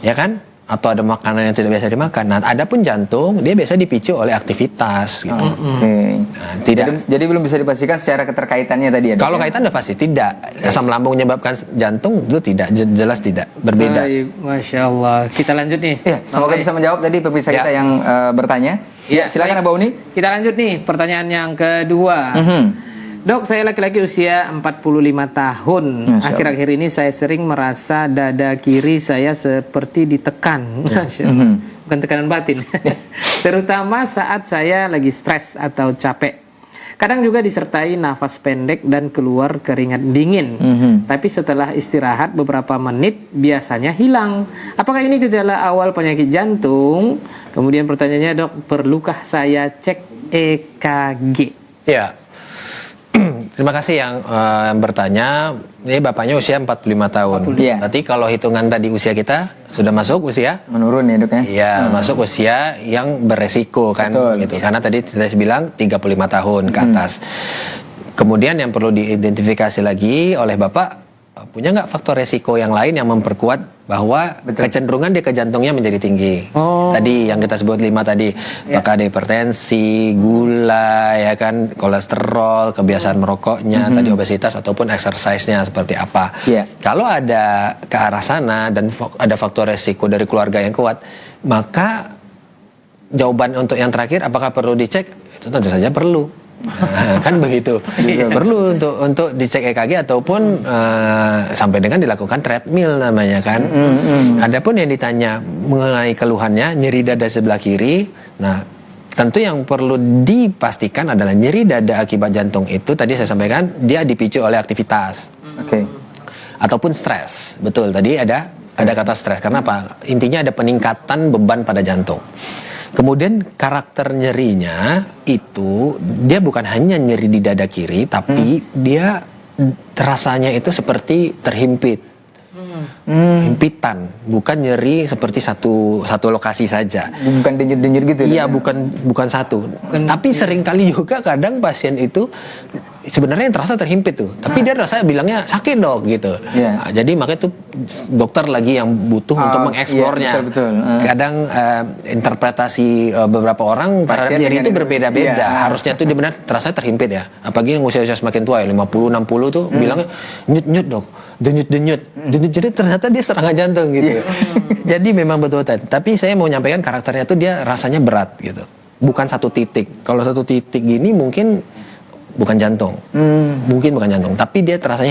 ya kan? Atau ada makanan yang tidak biasa dimakan. Nah, adapun jantung dia biasa dipicu oleh aktivitas gitu. Nah, Jadi belum bisa dipastikan secara keterkaitannya tadi ya. Kalau kaitan udah pasti tidak. Asam lambung menyebabkan jantung itu tidak, jelas tidak, berbeda. Masya Allah. Kita lanjut nih. Semoga bisa menjawab tadi pemirsa kita yang bertanya. Silakan Abah Uni. Kita lanjut nih pertanyaan yang kedua. Dok, saya laki-laki usia 45 tahun. Akhir-akhir ini saya sering merasa dada kiri saya seperti ditekan. Bukan tekanan batin. Terutama saat saya lagi stres atau capek. Kadang juga disertai nafas pendek dan keluar keringat dingin. Tapi setelah istirahat beberapa menit biasanya hilang. Apakah ini gejala awal penyakit jantung? Kemudian pertanyaannya, Dok, perlukah saya cek EKG? Ya. Terima kasih yang bertanya. Ini bapaknya usia 45 tahun. Berarti kalau hitungan tadi usia kita sudah masuk usia menurun ya, Dok ya? Iya, masuk usia yang beresiko kan. Betul, gitu. Karena tadi kita bilang 35 tahun ke atas. Kemudian yang perlu diidentifikasi lagi oleh Bapak, punya nggak faktor resiko yang lain yang memperkuat bahwa kecenderungan dia ke jantungnya menjadi tinggi. Tadi yang kita sebut 5 tadi, apakah ada hipertensi, gula, ya kan, kolesterol, kebiasaan merokoknya, tadi obesitas ataupun exercise-nya seperti apa. Kalau ada ke arah sana dan ada faktor resiko dari keluarga yang kuat, maka jawaban untuk yang terakhir apakah perlu dicek? Itu tentu saja perlu. Kan begitu. Perlu untuk dicek EKG ataupun sampai dengan dilakukan treadmill namanya kan. Adapun yang ditanya mengenai keluhannya nyeri dada sebelah kiri, nah tentu yang perlu dipastikan adalah nyeri dada akibat jantung itu tadi saya sampaikan dia dipicu oleh aktivitas. Ataupun stres. Betul, tadi ada kata stres. Karena apa? Intinya ada peningkatan beban pada jantung. Kemudian karakter nyerinya itu dia bukan hanya nyeri di dada kiri, tapi dia rasanya itu seperti terhimpit, himpitan, bukan nyeri seperti satu lokasi saja. Bukan denyut-denyut gitu. Iya, bukan satu. Tapi seringkali juga kadang pasien itu sebenarnya yang terasa terhimpit tuh, tapi dia rasa bilangnya sakit dok gitu. Nah, jadi makanya tuh dokter lagi yang butuh untuk mengeksplornya. Kadang interpretasi beberapa orang para nyeri itu berbeda-beda. Harusnya tuh dia benar terasa terhimpit ya. Apalagi yang usia-usia semakin tua ya 50-60 tuh bilangnya nyut-nyut dok, denyut-denyut. Jadi ternyata dia serangan jantung gitu. Jadi memang betul tadi. Tapi saya mau nyampaikan karakternya tuh dia rasanya berat gitu. Bukan satu titik. Kalau satu titik gini mungkin bukan jantung, mungkin bukan jantung, tapi dia rasanya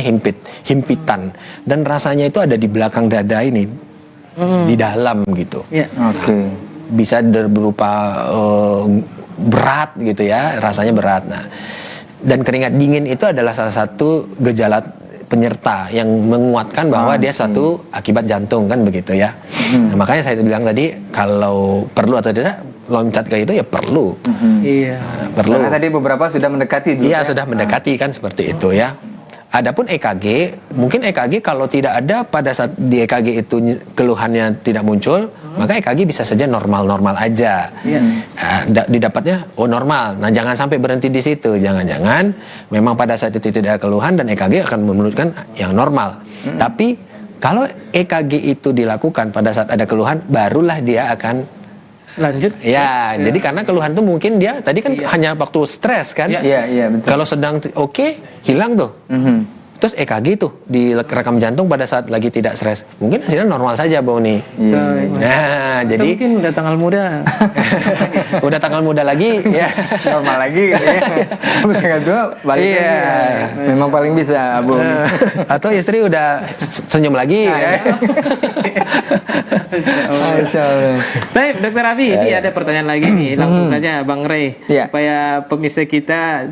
himpitan, dan rasanya itu ada di belakang dada ini, di dalam gitu. Bisa berupa berat gitu ya, rasanya berat. Nah, dan keringat dingin itu adalah salah satu gejala penyerta yang menguatkan bahwa dia suatu akibat jantung kan begitu ya. Nah, makanya saya bilang tadi kalau perlu atau tidak loncat ke itu ya perlu. Perlu. Karena tadi beberapa sudah mendekati. Iya, sudah mendekati kan seperti itu ya. Adapun EKG, mungkin EKG kalau tidak ada pada saat di EKG itu keluhannya tidak muncul, maka EKG bisa saja normal-normal aja. Didapatnya normal. Nah, jangan sampai berhenti di situ. Jangan-jangan memang pada saat itu tidak ada keluhan dan EKG akan menunjukkan yang normal. Tapi kalau EKG itu dilakukan pada saat ada keluhan, barulah dia akan lanjut. Jadi karena keluhan tuh mungkin dia tadi kan hanya waktu stres kan. Betul. Kalau sedang oke, hilang tuh. Terus EKG tuh di rekam jantung pada saat lagi tidak stres, mungkin hasilnya normal saja, Bu Uni. Nah, Atau jadi mungkin udah tanggal muda. udah tanggal muda lagi, ya. Normal lagi gitu ya. Tanggal tua balik lagi. Ya. Memang paling bisa, Bu. Atau istri udah senyum lagi, ya. Masya Allah. Baik, Dokter Abi, ini ada pertanyaan lagi nih. Langsung saja, Bang Rey, Ya. supaya pemirsa kita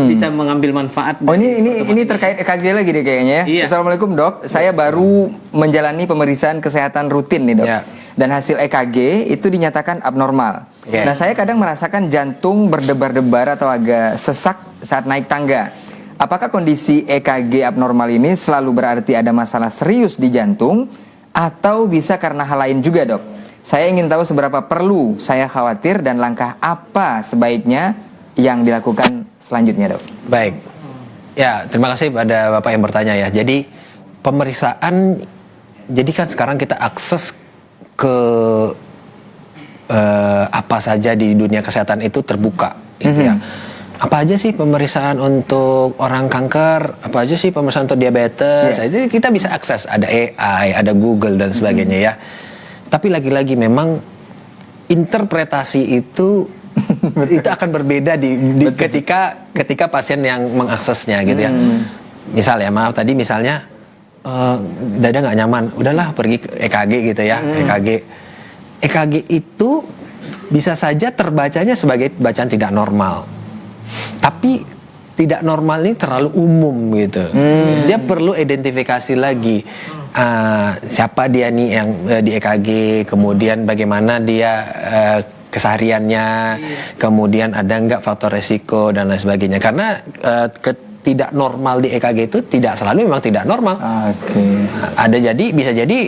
bisa mengambil manfaat. Oh ini terkait EKG lagi deh kayaknya ya. Iya. Assalamualaikum dok, saya baru menjalani pemeriksaan kesehatan rutin nih dok. Ya. Dan hasil EKG itu dinyatakan abnormal. Oke. Nah saya kadang merasakan jantung berdebar-debar atau agak sesak saat naik tangga. Apakah kondisi EKG abnormal ini selalu berarti ada masalah serius di jantung atau bisa karena hal lain juga dok? Saya ingin tahu seberapa perlu saya khawatir dan langkah apa sebaiknya yang dilakukan selanjutnya dok. Baik. Ya, terima kasih pada Bapak yang bertanya ya. Jadi pemeriksaan, jadi kan sekarang kita akses ke apa saja di dunia kesehatan itu terbuka, gitu ya. Apa aja sih pemeriksaan untuk orang kanker, apa aja sih pemeriksaan untuk diabetes, jadi kita bisa akses, ada AI, ada Google dan sebagainya ya. Tapi lagi-lagi memang interpretasi itu akan berbeda ketika pasien yang mengaksesnya gitu ya. Misal ya, maaf tadi misalnya dada nggak nyaman, udahlah pergi ke EKG gitu ya. EKG itu bisa saja terbacanya sebagai bacaan tidak normal, tapi tidak normal ini terlalu umum gitu. Dia perlu identifikasi lagi. Siapa dia nih yang di EKG, kemudian bagaimana dia kesehariannya, kemudian ada nggak faktor resiko dan lain sebagainya. Karena tidak normal di EKG itu tidak selalu memang tidak normal. Ada bisa jadi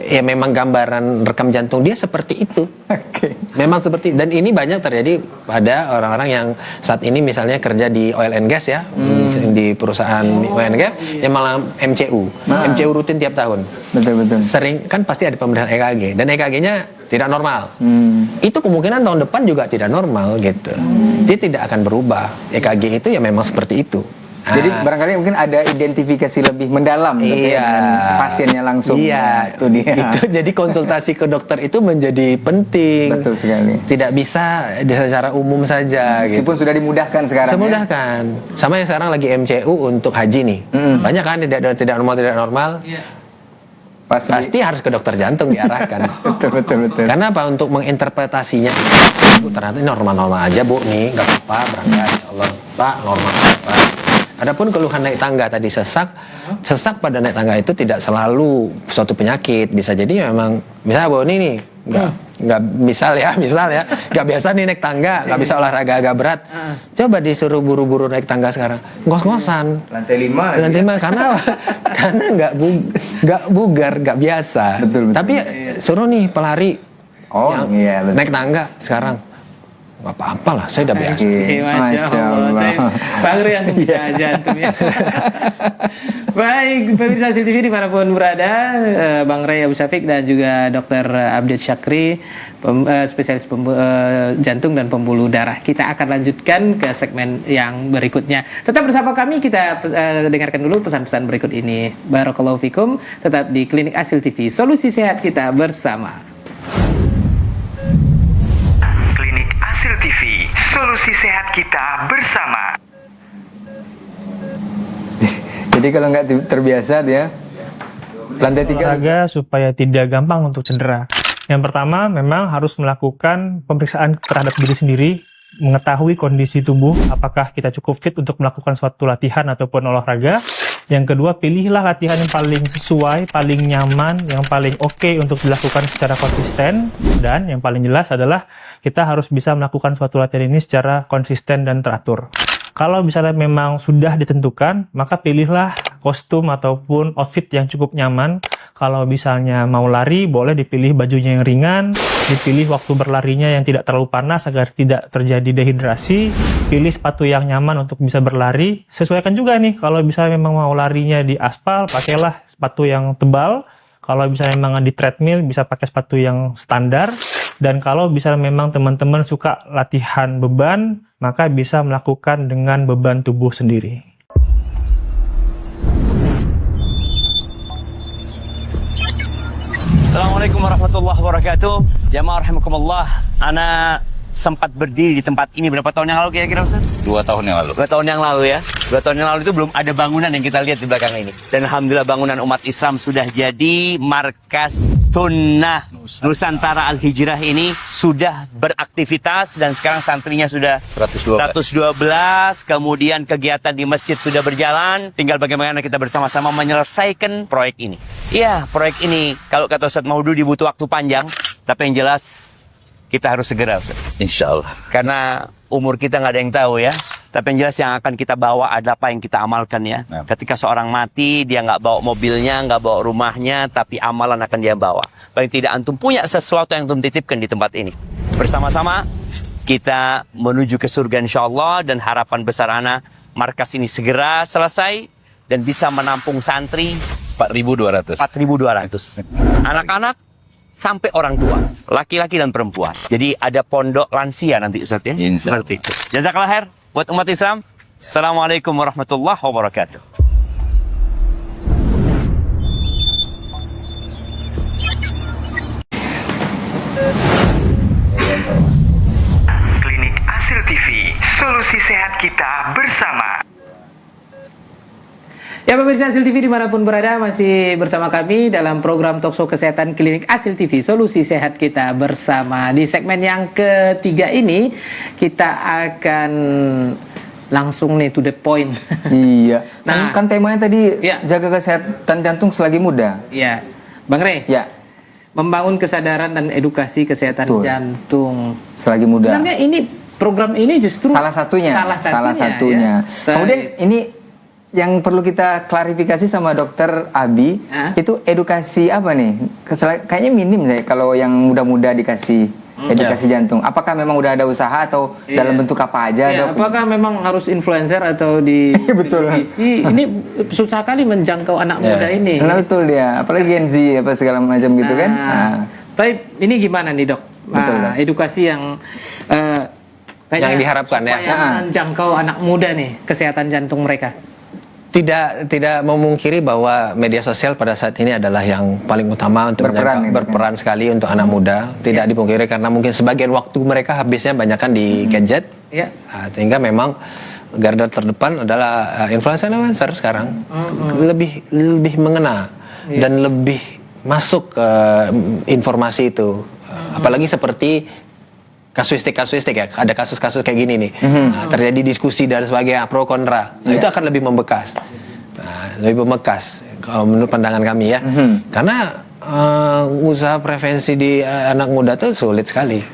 ya memang gambaran rekam jantung dia seperti itu. Memang seperti, dan ini banyak terjadi pada orang-orang yang saat ini misalnya kerja di oil and gas ya, di perusahaan oil and gas yang malah MCU rutin tiap tahun. Betul. Sering kan pasti ada pemeriksaan EKG dan EKG-nya tidak normal. Itu kemungkinan tahun depan juga tidak normal gitu. Dia tidak akan berubah. EKG itu ya memang seperti itu. Jadi barangkali mungkin ada identifikasi lebih mendalam dengan pasiennya langsung. Iya, itu dia. Itu jadi konsultasi ke dokter itu menjadi penting. Betul sekali. Tidak bisa secara umum saja. Meskipun sudah dimudahkan sekarang. Memudahkan. Sama yang sekarang lagi MCU untuk haji nih. Banyak kan tidak normal. Pasti harus ke dokter jantung diarahkan. betul. Karena apa? Untuk menginterpretasinya, Bu, ternyata ini normal-normal aja Bu nih, nggak apa-apa, berangkat insyaallah Pak, normal apa. Adapun keluhan naik tangga tadi sesak pada naik tangga itu tidak selalu suatu penyakit, bisa jadi memang misalnya Bu ini nih nggak misal ya nggak biasa nih naik tangga, nggak bisa olahraga agak berat, coba disuruh buru-buru naik tangga sekarang ngos-ngosan lantai 5 karena nggak bugar, nggak biasa. Betul. Tapi suruh nih pelari naik tangga sekarang nggak apa-apa lah, saya udah biasa. Masya Allah. Bang Rey yang bisa jantungnya. Baik, pemirsa Asil TV dimanapun berada, Bang Rey Abu Syafiq dan juga Dr. Abdul Syakri, spesialis jantung dan pembuluh darah. Kita akan lanjutkan ke segmen yang berikutnya. Tetap bersama kami, kita dengarkan dulu pesan-pesan berikut ini. Barakallahu fikum, tetap di Klinik Asil TV, solusi sehat kita bersama. Klinik Asil TV, solusi sehat kita bersama. Jadi kalau nggak terbiasa dia lantai 3 olahraga supaya tidak gampang untuk cedera. Yang pertama memang harus melakukan pemeriksaan terhadap diri sendiri, mengetahui kondisi tubuh, apakah kita cukup fit untuk melakukan suatu latihan ataupun olahraga. Yang kedua, pilihlah latihan yang paling sesuai, paling nyaman, yang paling oke untuk dilakukan secara konsisten. Dan yang paling jelas adalah kita harus bisa melakukan suatu latihan ini secara konsisten dan teratur. Kalau misalnya memang sudah ditentukan, maka pilihlah kostum ataupun outfit yang cukup nyaman. Kalau misalnya mau lari, boleh dipilih bajunya yang ringan, dipilih waktu berlarinya yang tidak terlalu panas agar tidak terjadi dehidrasi, pilih sepatu yang nyaman untuk bisa berlari. Sesuaikan juga nih, kalau misalnya memang mau larinya di aspal, pakailah sepatu yang tebal. Kalau misalnya memang di treadmill, bisa pakai sepatu yang standar. Dan kalau misalnya memang teman-teman suka latihan beban, maka bisa melakukan dengan beban tubuh sendiri. Assalamualaikum warahmatullahi wabarakatuh. Jamaah rahimakumullah. Ana sempat berdiri di tempat ini berapa tahun yang lalu kira-kira Ustaz? 2 tahun yang lalu. 2 tahun yang lalu ya. 2 tahun yang lalu itu belum ada bangunan yang kita lihat di belakang ini. Dan alhamdulillah bangunan umat Islam sudah jadi. Markas Sunnah Nusantara Al-Hijrah ini sudah beraktivitas dan sekarang santrinya sudah 112. Kemudian kegiatan di masjid sudah berjalan. Tinggal bagaimana kita bersama-sama menyelesaikan proyek ini. Iya, proyek ini kalau kata Ustaz Maududi butuh waktu panjang, tapi yang jelas kita harus segera, Ustaz. Insya Allah. Karena umur kita nggak ada yang tahu ya. Tapi yang jelas yang akan kita bawa ada apa yang kita amalkan ya. Nah. Ketika seorang mati, dia nggak bawa mobilnya, nggak bawa rumahnya, tapi amalan akan dia bawa. Paling tidak antum punya sesuatu yang antum titipkan di tempat ini. Bersama-sama kita menuju ke surga insya Allah. Dan harapan besar ana, markas ini segera selesai dan bisa menampung santri 4.200. 4.200. Anak-anak sampai orang tua, laki-laki dan perempuan. Jadi ada pondok lansia nanti Ustaz ya. Insya Allah. Seperti itu. Jazakallah khair buat umat Islam. Assalamualaikum warahmatullahi wabarakatuh. Klinik Asil TV, solusi sehat kita bersama. Ya pemirsa Asil TV dimanapun berada, masih bersama kami dalam program Talkshow Kesehatan Klinik Asil TV, solusi sehat kita bersama. Di segmen yang ketiga ini kita akan langsung nih to the point. Iya. Nah, kan temanya tadi ya. jaga kesehatan jantung selagi muda. Ya, Bang Rey. Ya. Membangun kesadaran dan edukasi kesehatan Betul. jantung. Selagi muda. Sebenarnya ini program ini justru Salah satunya. Ya. Kemudian ini yang perlu kita klarifikasi sama Dokter Abi, itu edukasi apa nih? Kayaknya minim ya kalau yang muda-muda dikasih edukasi jantung. Apakah memang udah ada usaha atau dalam bentuk apa aja, Ya, Dok? apakah memang harus influencer atau di Betul. televisi? Ini susah kali menjangkau anak muda ini. Nah, betul dia. Apalagi Gen Z apa segala macam gitu kan. Nah. Tapi ini gimana nih, Dok? Betul, Dok. Edukasi yang kayaknya Yang diharapkan ya. supaya menjangkau anak muda nih kesehatan jantung mereka. Tidak memungkiri bahwa media sosial pada saat ini adalah yang paling utama untuk berperan sekali untuk anak muda. Tidak dipungkiri karena mungkin sebagian waktu mereka habisnya banyakkan di gadget. Ya. Sehingga memang garda terdepan adalah influencer sekarang. Lebih mengena dan lebih masuk ke informasi itu. Apalagi seperti kasuistik ya, ada kasus-kasus kayak gini nih, terjadi diskusi dan sebagainya, pro kontra, itu akan lebih membekas, lebih membekas kalau menurut pandangan kami ya, karena usaha prevensi di anak muda tuh sulit sekali,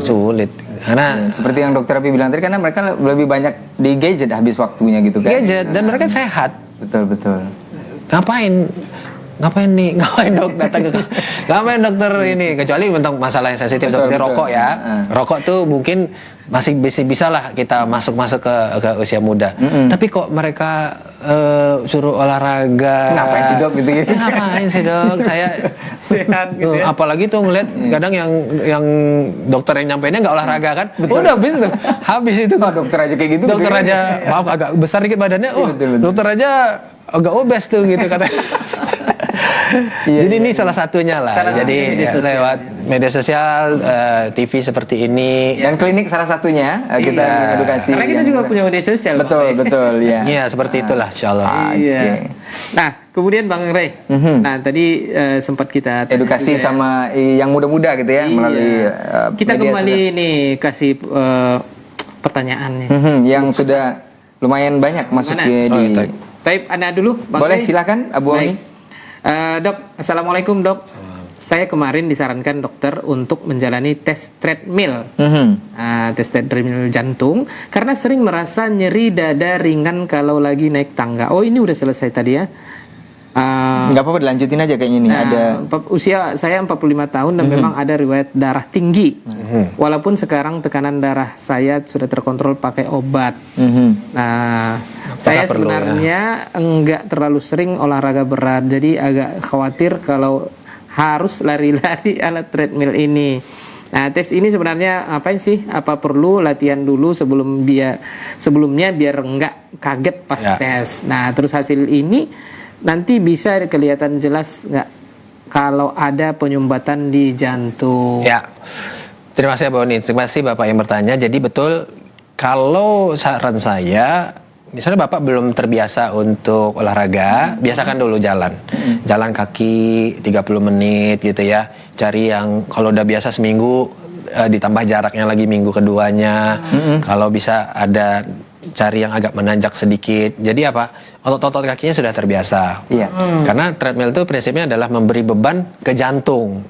sulit, karena seperti yang Dokter Abi bilang tadi, karena mereka lebih banyak di gadget habis waktunya gitu kan, gadget dan mereka sehat, betul, ngapain dok datang ke ngapain dokter ini, kecuali untuk masalah yang sensitif seperti rokok ya. Rokok tuh mungkin masih bisa lah kita masuk ke usia muda. Tapi kok mereka suruh olahraga, ngapain sih dok gitu? Ngapain sih dok? Saya Sehat gitu ya. apalagi tuh ngeliat kadang yang dokter yang nyampeinnya nggak olahraga kan. Udah habis itu. Oh, dokter aja kayak gitu. Dokter aja maaf agak besar dikit badannya. Dokter aja agak obes tuh gitu kata. Jadi ini salah satunya lah. Jadi lewat media sosial, TV seperti ini, dan klinik salah satunya kita edukasi. Karena kita juga punya media sosial. Betul ya. Iya seperti itulah, insyaallah. Iya. Nah, kemudian Bang Rey. Nah, tadi sempat kita edukasi sama yang muda-muda gitu ya, melalui kita media kembali sosial. nih kasih pertanyaannya. Yang sudah lumayan banyak masuk di. Baik, Anda dulu, Bang Boleh, Rey. silakan Abu Ami. Dok, assalamualaikum dok. Saya kemarin disarankan dokter untuk menjalani tes treadmill, tes treadmill jantung, karena sering merasa nyeri dada ringan kalau lagi naik tangga. Oh, ini udah selesai tadi ya? Nggak apa-apa, dilanjutin aja kayaknya nih. Ada usia saya 45 tahun dan memang ada riwayat darah tinggi. Walaupun sekarang tekanan darah saya sudah terkontrol pakai obat. Nah, saya sebenarnya enggak terlalu sering olahraga berat, jadi agak khawatir kalau harus lari-lari alat treadmill ini. Nah, tes ini sebenarnya ngapain sih? Apa perlu latihan dulu sebelumnya biar enggak kaget pas tes. Nah, terus hasil ini nanti bisa kelihatan jelas nggak kalau ada penyumbatan di jantung. Ya, terima kasih Bapak Oni. Terima kasih Bapak yang bertanya. Jadi betul, kalau saran saya, misalnya Bapak belum terbiasa untuk olahraga, biasakan dulu jalan. Jalan kaki 30 menit gitu ya. Cari yang kalau udah biasa seminggu, ditambah jaraknya lagi minggu keduanya. Kalau bisa ada cari yang agak menanjak sedikit. Jadi apa? Otot-otot kakinya sudah terbiasa. Iya. Karena treadmill itu prinsipnya adalah memberi beban ke jantung.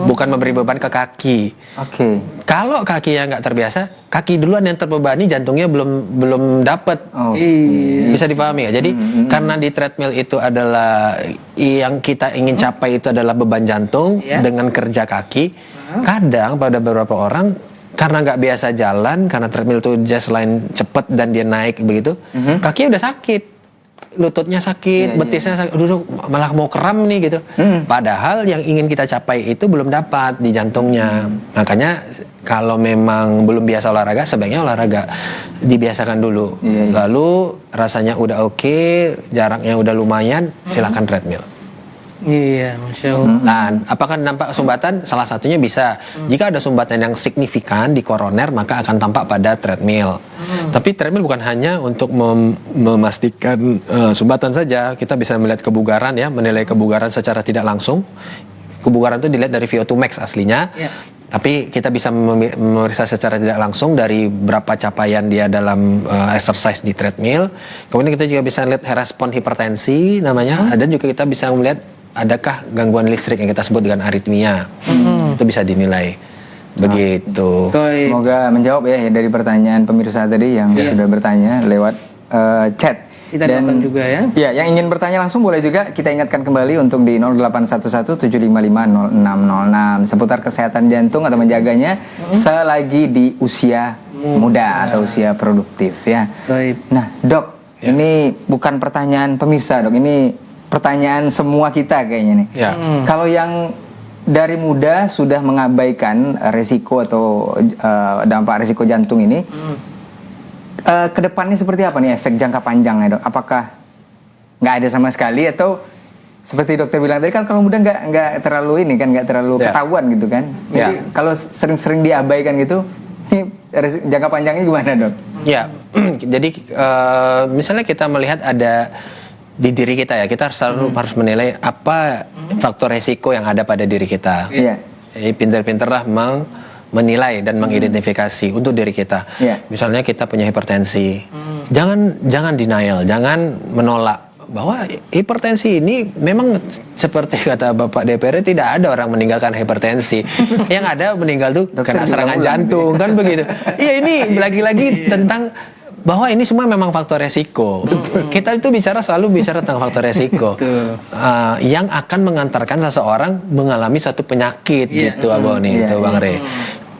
Bukan memberi beban ke kaki. Oke. Kalau kakinya nggak terbiasa, kaki duluan yang terbebani, jantungnya belum dapat. Bisa dipahami ya. Jadi karena di treadmill itu adalah yang kita ingin capai itu adalah beban jantung dengan kerja kaki. Kadang pada beberapa orang karena nggak biasa jalan, karena treadmill itu just line cepet dan dia naik begitu, kakinya udah sakit. Lututnya sakit, betisnya sakit, aduh malah mau kram nih gitu. Padahal yang ingin kita capai itu belum dapat di jantungnya. Makanya kalau memang belum biasa olahraga, sebaiknya olahraga dibiasakan dulu. Lalu rasanya udah oke, jaraknya udah lumayan, silakan treadmill. Iya, Masya Allah. Nah, apakah nampak sumbatan? Salah satunya bisa. Jika ada sumbatan yang signifikan di koroner, maka akan tampak pada treadmill. Tapi treadmill bukan hanya untuk memastikan sumbatan saja. Kita bisa melihat kebugaran ya, menilai kebugaran secara tidak langsung. Kebugaran itu dilihat dari VO2 max aslinya. Tapi kita bisa memeriksa secara tidak langsung dari berapa capaian dia dalam exercise di treadmill. Kemudian kita juga bisa lihat respon hipertensi namanya. Dan juga kita bisa melihat adakah gangguan listrik yang kita sebut dengan aritmia. Itu bisa dinilai. Begitu. Semoga menjawab ya dari pertanyaan pemirsa tadi yang sudah bertanya lewat chat. Kita doakan juga ya. Ya, yang ingin bertanya langsung boleh juga kita ingatkan kembali untuk di 0811-755-0606 seputar kesehatan jantung atau menjaganya selagi di usia muda atau usia produktif ya. Nah, Dok, ini bukan pertanyaan pemirsa, Dok. Ini pertanyaan semua kita kayaknya nih. Kalau yang dari muda sudah mengabaikan resiko atau dampak resiko jantung ini, kedepannya seperti apa nih efek jangka panjangnya, Dok? Apakah nggak ada sama sekali atau seperti dokter bilang tadi kan kalau muda nggak terlalu ini kan nggak terlalu ketahuan gitu kan? Jadi kalau sering-sering diabaikan gitu, ini jangka panjangnya gimana, Dok? Ya, jadi misalnya kita melihat ada di diri kita ya, kita selalu harus menilai apa faktor resiko yang ada pada diri kita. Jadi pintar-pintarlah menilai dan mengidentifikasi untuk diri kita. Misalnya kita punya hipertensi, jangan denial, jangan menolak bahwa hipertensi ini memang seperti kata Bapak DPR tidak ada orang meninggalkan hipertensi. Yang ada meninggal tuh karena serangan jantung kan begitu. Iya, ini lagi-lagi tentang bahwa ini semua memang faktor resiko. Kita itu selalu bicara tentang faktor resiko yang akan mengantarkan seseorang mengalami satu penyakit gitu, Aboni itu Bang Rey.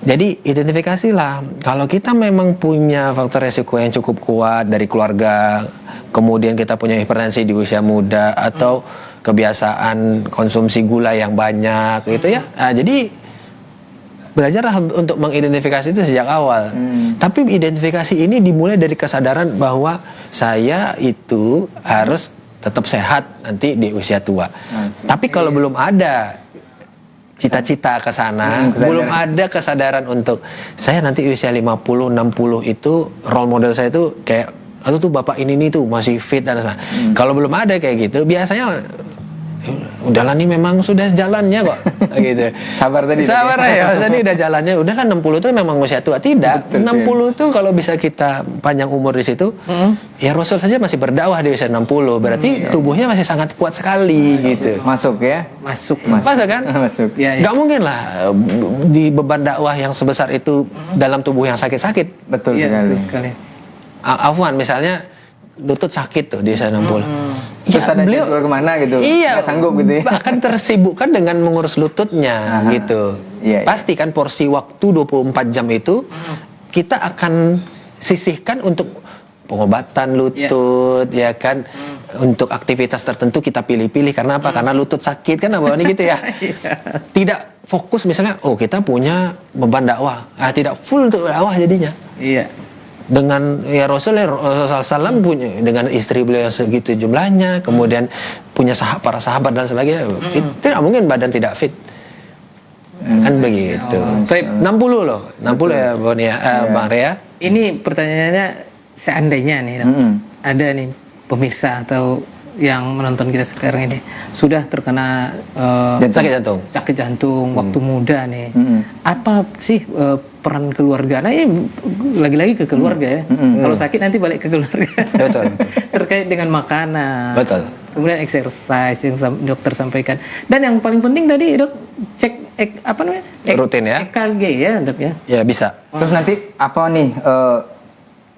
Jadi identifikasilah kalau kita memang punya faktor resiko yang cukup kuat dari keluarga, kemudian kita punya hipertensi di usia muda atau kebiasaan konsumsi gula yang banyak gitu ya. Jadi belajarlah untuk mengidentifikasi itu sejak awal. Tapi identifikasi ini dimulai dari kesadaran bahwa saya itu harus tetap sehat nanti di usia tua. Tapi kalau belum ada cita-cita ke sana, belum ada kesadaran untuk saya nanti usia 50, 60 itu role model saya itu kayak atau tuh bapak ini tuh masih fit dan kalau belum ada kayak gitu, biasanya udahlah nih memang sudah jalannya kok gitu. Sabar ya, tadi udah jalannya. Udah kan 60 tuh memang usia tua. Tidak. 60 tuh kalau bisa kita panjang umur di situ, ya Rasul saja masih berdakwah di usia 60. Berarti tubuhnya masih sangat kuat sekali gitu. Masuk ya? Masuk kan? Masuk. Gak mungkin lah di beban dakwah yang sebesar itu dalam tubuh yang sakit-sakit. Betul sekali. Afwan misalnya lutut sakit tuh di usia 60. Terus ada jadwal kemana gitu? Iya, nggak sanggup gitu ya. Bahkan tersibukkan dengan mengurus lututnya gitu. Pasti kan porsi waktu 24 jam itu kita akan sisihkan untuk pengobatan lutut ya kan. Untuk aktivitas tertentu kita pilih-pilih karena apa? Karena lutut sakit kan ini gitu ya. Tidak fokus misalnya kita punya beban dakwah. Tidak full untuk dakwah jadinya. dengan ya Rasulullah SAW punya dengan istri beliau yang segitu jumlahnya, kemudian punya para sahabat dan sebagainya, itu tidak mungkin badan tidak fit. Kan begitu. 60 loh, 60 ya Bang Bang Rea. Ini pertanyaannya seandainya nih, Dok, ada nih pemirsa atau yang menonton kita sekarang ini sudah terkena sakit jantung waktu muda nih, apa sih peran keluarga? Nah ini lagi-lagi ke keluarga ya. Kalau sakit nanti balik ke keluarga. Betul. Terkait dengan makanan. Betul. Kemudian exercise yang dokter sampaikan. Dan yang paling penting tadi Dok cek rutin ya. EKG ya Dok ya. Ya bisa. Terus nanti apa nih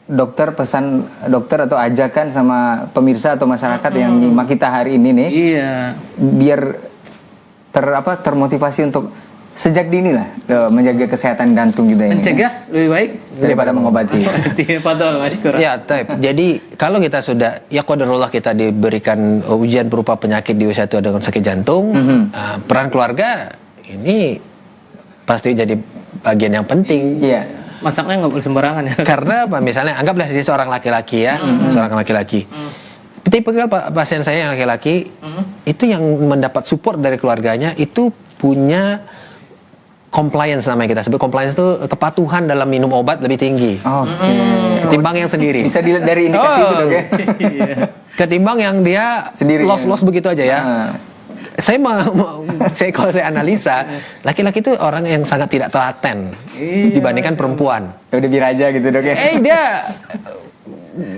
dokter pesan dokter atau ajakan sama pemirsa atau masyarakat yang nyimak kita hari ini nih, biar termotivasi untuk sejak dini lah menjaga kesehatan jantung juga ini. Mencegah lebih baik daripada mengobati. Ya, jadi kalau kita sudah qadarullah kita diberikan ujian berupa penyakit di usia tua dengan sakit jantung, peran keluarga ini pasti jadi bagian yang penting. Iya. Masaknya nggak boleh sembarangan ya. Karena apa? Misalnya anggaplah dia seorang laki-laki ya, seorang laki-laki. Tipe pasien saya yang laki-laki itu yang mendapat support dari keluarganya itu punya compliance, namanya kita sebut compliance itu kepatuhan dalam minum obat lebih tinggi. Ketimbang yang sendiri. Bisa dilihat dari indikasi itu Dok ya. Ketimbang yang dia los begitu aja ya. Kalau saya analisa, laki-laki itu orang yang sangat tidak telaten dibandingkan perempuan. Udah biraja gitu Dok ya. Dia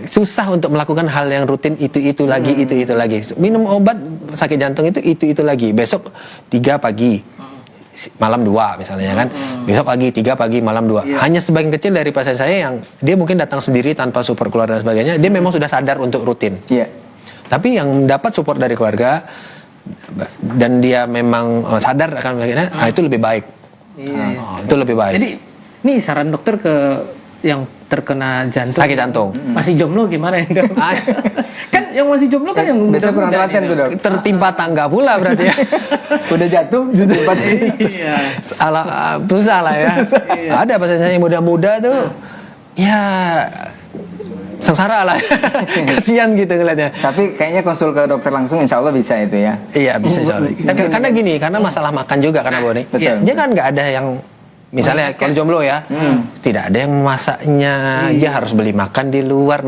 susah untuk melakukan hal yang rutin itu lagi. Minum obat sakit jantung itu lagi. Besok 3 pagi, malam 2 misalnya kan. Besok pagi 3 pagi, malam 2. Hanya sebagian kecil dari pasien saya yang dia mungkin datang sendiri tanpa support keluarga dan sebagainya. Dia memang sudah sadar untuk rutin. Tapi yang dapat support dari keluarga dan dia memang sadar akan begini, itu lebih baik. Itu lebih baik. Jadi ini saran dokter ke yang terkena sakit jantung masih jomblo gimana ya? Kan yang masih jomblo kan yang besok kurang telaten tuh Dok. Tertimpa tangga pula berarti ya. Udah jatuh tertimpa. Salah ya. Ada pasien saya yang muda-muda tuh ya sengsara lah. Kasihan gitu ngeliatnya. Tapi kayaknya konsul ke dokter langsung insya Allah bisa itu ya. Iya bisa insya Allah. Karena gini, karena masalah makan juga karena Boni. Dia kan nggak ada yang misalnya kalau jomblo ya, tidak ada yang masaknya, dia harus beli makan di luar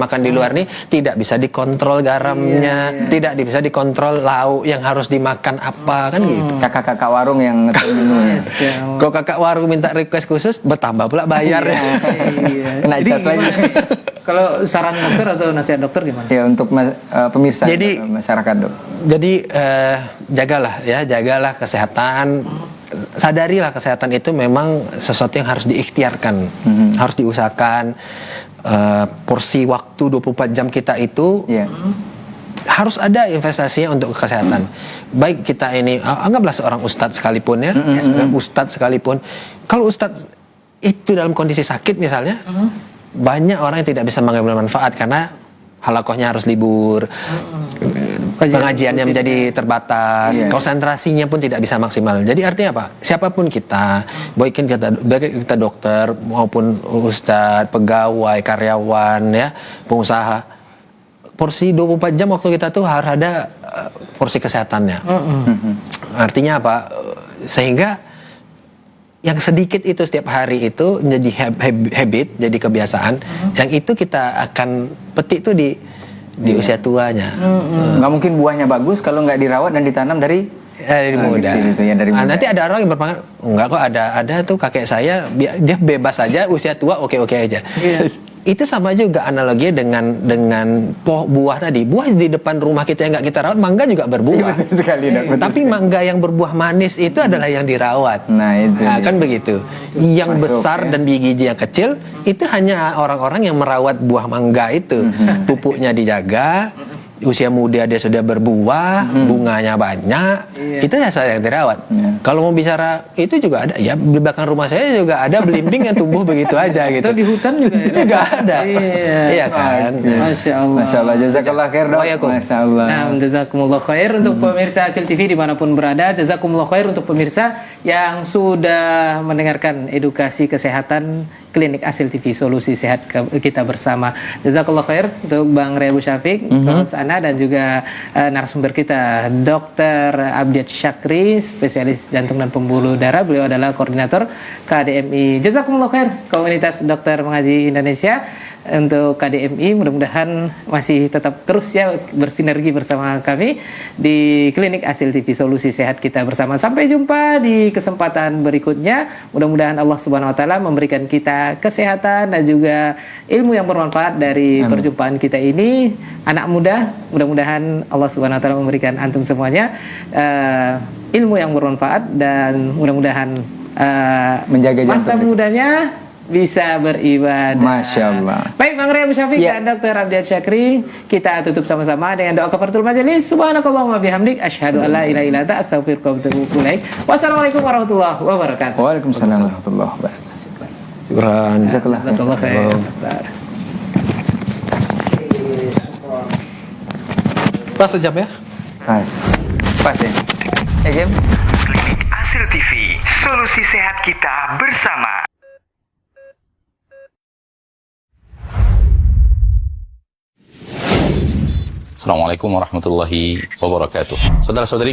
nih tidak bisa dikontrol garamnya, tidak bisa dikontrol lauk yang harus dimakan apa kan gitu. Kakak-kakak warung yang menunya. Kalau kakak warung minta request khusus, bertambah pula bayarnya. Kena cas lagi. Kalau saran dokter atau nasihat dokter gimana? Ya untuk pemirsa masyarakat Dok. Jadi jagalah kesehatan. Sadarilah kesehatan itu memang sesuatu yang harus diikhtiarkan, harus diusahakan. Porsi waktu 24 jam kita itu harus ada investasinya untuk kesehatan. Baik kita ini, anggaplah seorang ustadz sekalipun ya, ustadz sekalipun, kalau ustadz itu dalam kondisi sakit misalnya, banyak orang yang tidak bisa mengambil manfaat karena halakohnya harus libur, pengajiannya menjadi terbatas, konsentrasinya pun tidak bisa maksimal. Jadi artinya apa? Siapapun kita, baik kita dokter maupun ustadz, pegawai, karyawan, ya, pengusaha, porsi 24 jam waktu kita tuh harus ada porsi kesehatannya. Artinya apa? Sehingga yang sedikit itu setiap hari itu menjadi habit, jadi kebiasaan. Yang itu kita akan petik tuh di usia tuanya. Nggak mungkin buahnya bagus kalau nggak dirawat dan ditanam dari muda. Gitu ya, dari muda. Nanti ada orang yang berpengaruh, enggak kok ada tuh kakek saya dia bebas aja usia tua oke aja. Itu sama juga analogi dengan buah tadi. Buah di depan rumah kita yang nggak kita rawat, mangga juga berbuah. Betul sekali, Dok. Tapi mangga yang berbuah manis itu adalah yang dirawat. Nah, itu. Kan begitu. Yang besar dan biji yang kecil itu hanya orang-orang yang merawat buah mangga itu. Pupuknya dijaga, usia muda dia sudah berbuah, bunganya banyak, itu saya yang dirawat. Kalau mau bicara itu juga ada, ya di belakang rumah saya juga ada belimbing yang tumbuh begitu aja gitu. Atau di hutan juga itu juga ada. Iya kan. Masya Allah. Masya Allah. Jazakallah khair Dok. Masya Allah. Nah, jazakumullah khair untuk pemirsa Hasil TV dimanapun berada. Jazakumullah khair untuk pemirsa yang sudah mendengarkan edukasi kesehatan Klinik Asil TV, solusi sehat kita bersama. Jazakallah khair untuk Bang Ray Abu Syafiq, sana, dan juga narasumber kita Dr. Abdiat Syakri, spesialis jantung dan pembuluh darah. Beliau adalah koordinator KDMI. Jazakumullah khair Komunitas Dokter Mengaji Indonesia. Untuk KDMI mudah-mudahan masih tetap terus ya bersinergi bersama kami di Klinik Asil TV, solusi sehat kita bersama. Sampai jumpa di kesempatan berikutnya. Mudah-mudahan Allah Subhanahu wa taala memberikan kita kesehatan dan juga ilmu yang bermanfaat dari perjumpaan kita ini. Anak muda, mudah-mudahan Allah Subhanahu wa taala memberikan antum semuanya ilmu yang bermanfaat, dan mudah-mudahan menjaga masa mudanya bisa beribadah. Masya Allah. Baik, Bang Ray Abu Syafiq dan Dr. Abdiat Syakri, kita tutup sama-sama dengan doa kafaratul majelis. Subhanakallahumma bihamdik, asyhadu an la ilaha illa anta, astaghfiruka wa atubu ilaik. Wassalamualaikum warahmatullahi wabarakatuh. Waalaikumsalam warahmatullahi wabarakatuh. Syukran. Jazakallah khair. Pas sejam ya? Pas ya. Game. Klinik Asil TV, solusi sehat kita bersama. Assalamualaikum warahmatullahi wabarakatuh. Saudara-saudari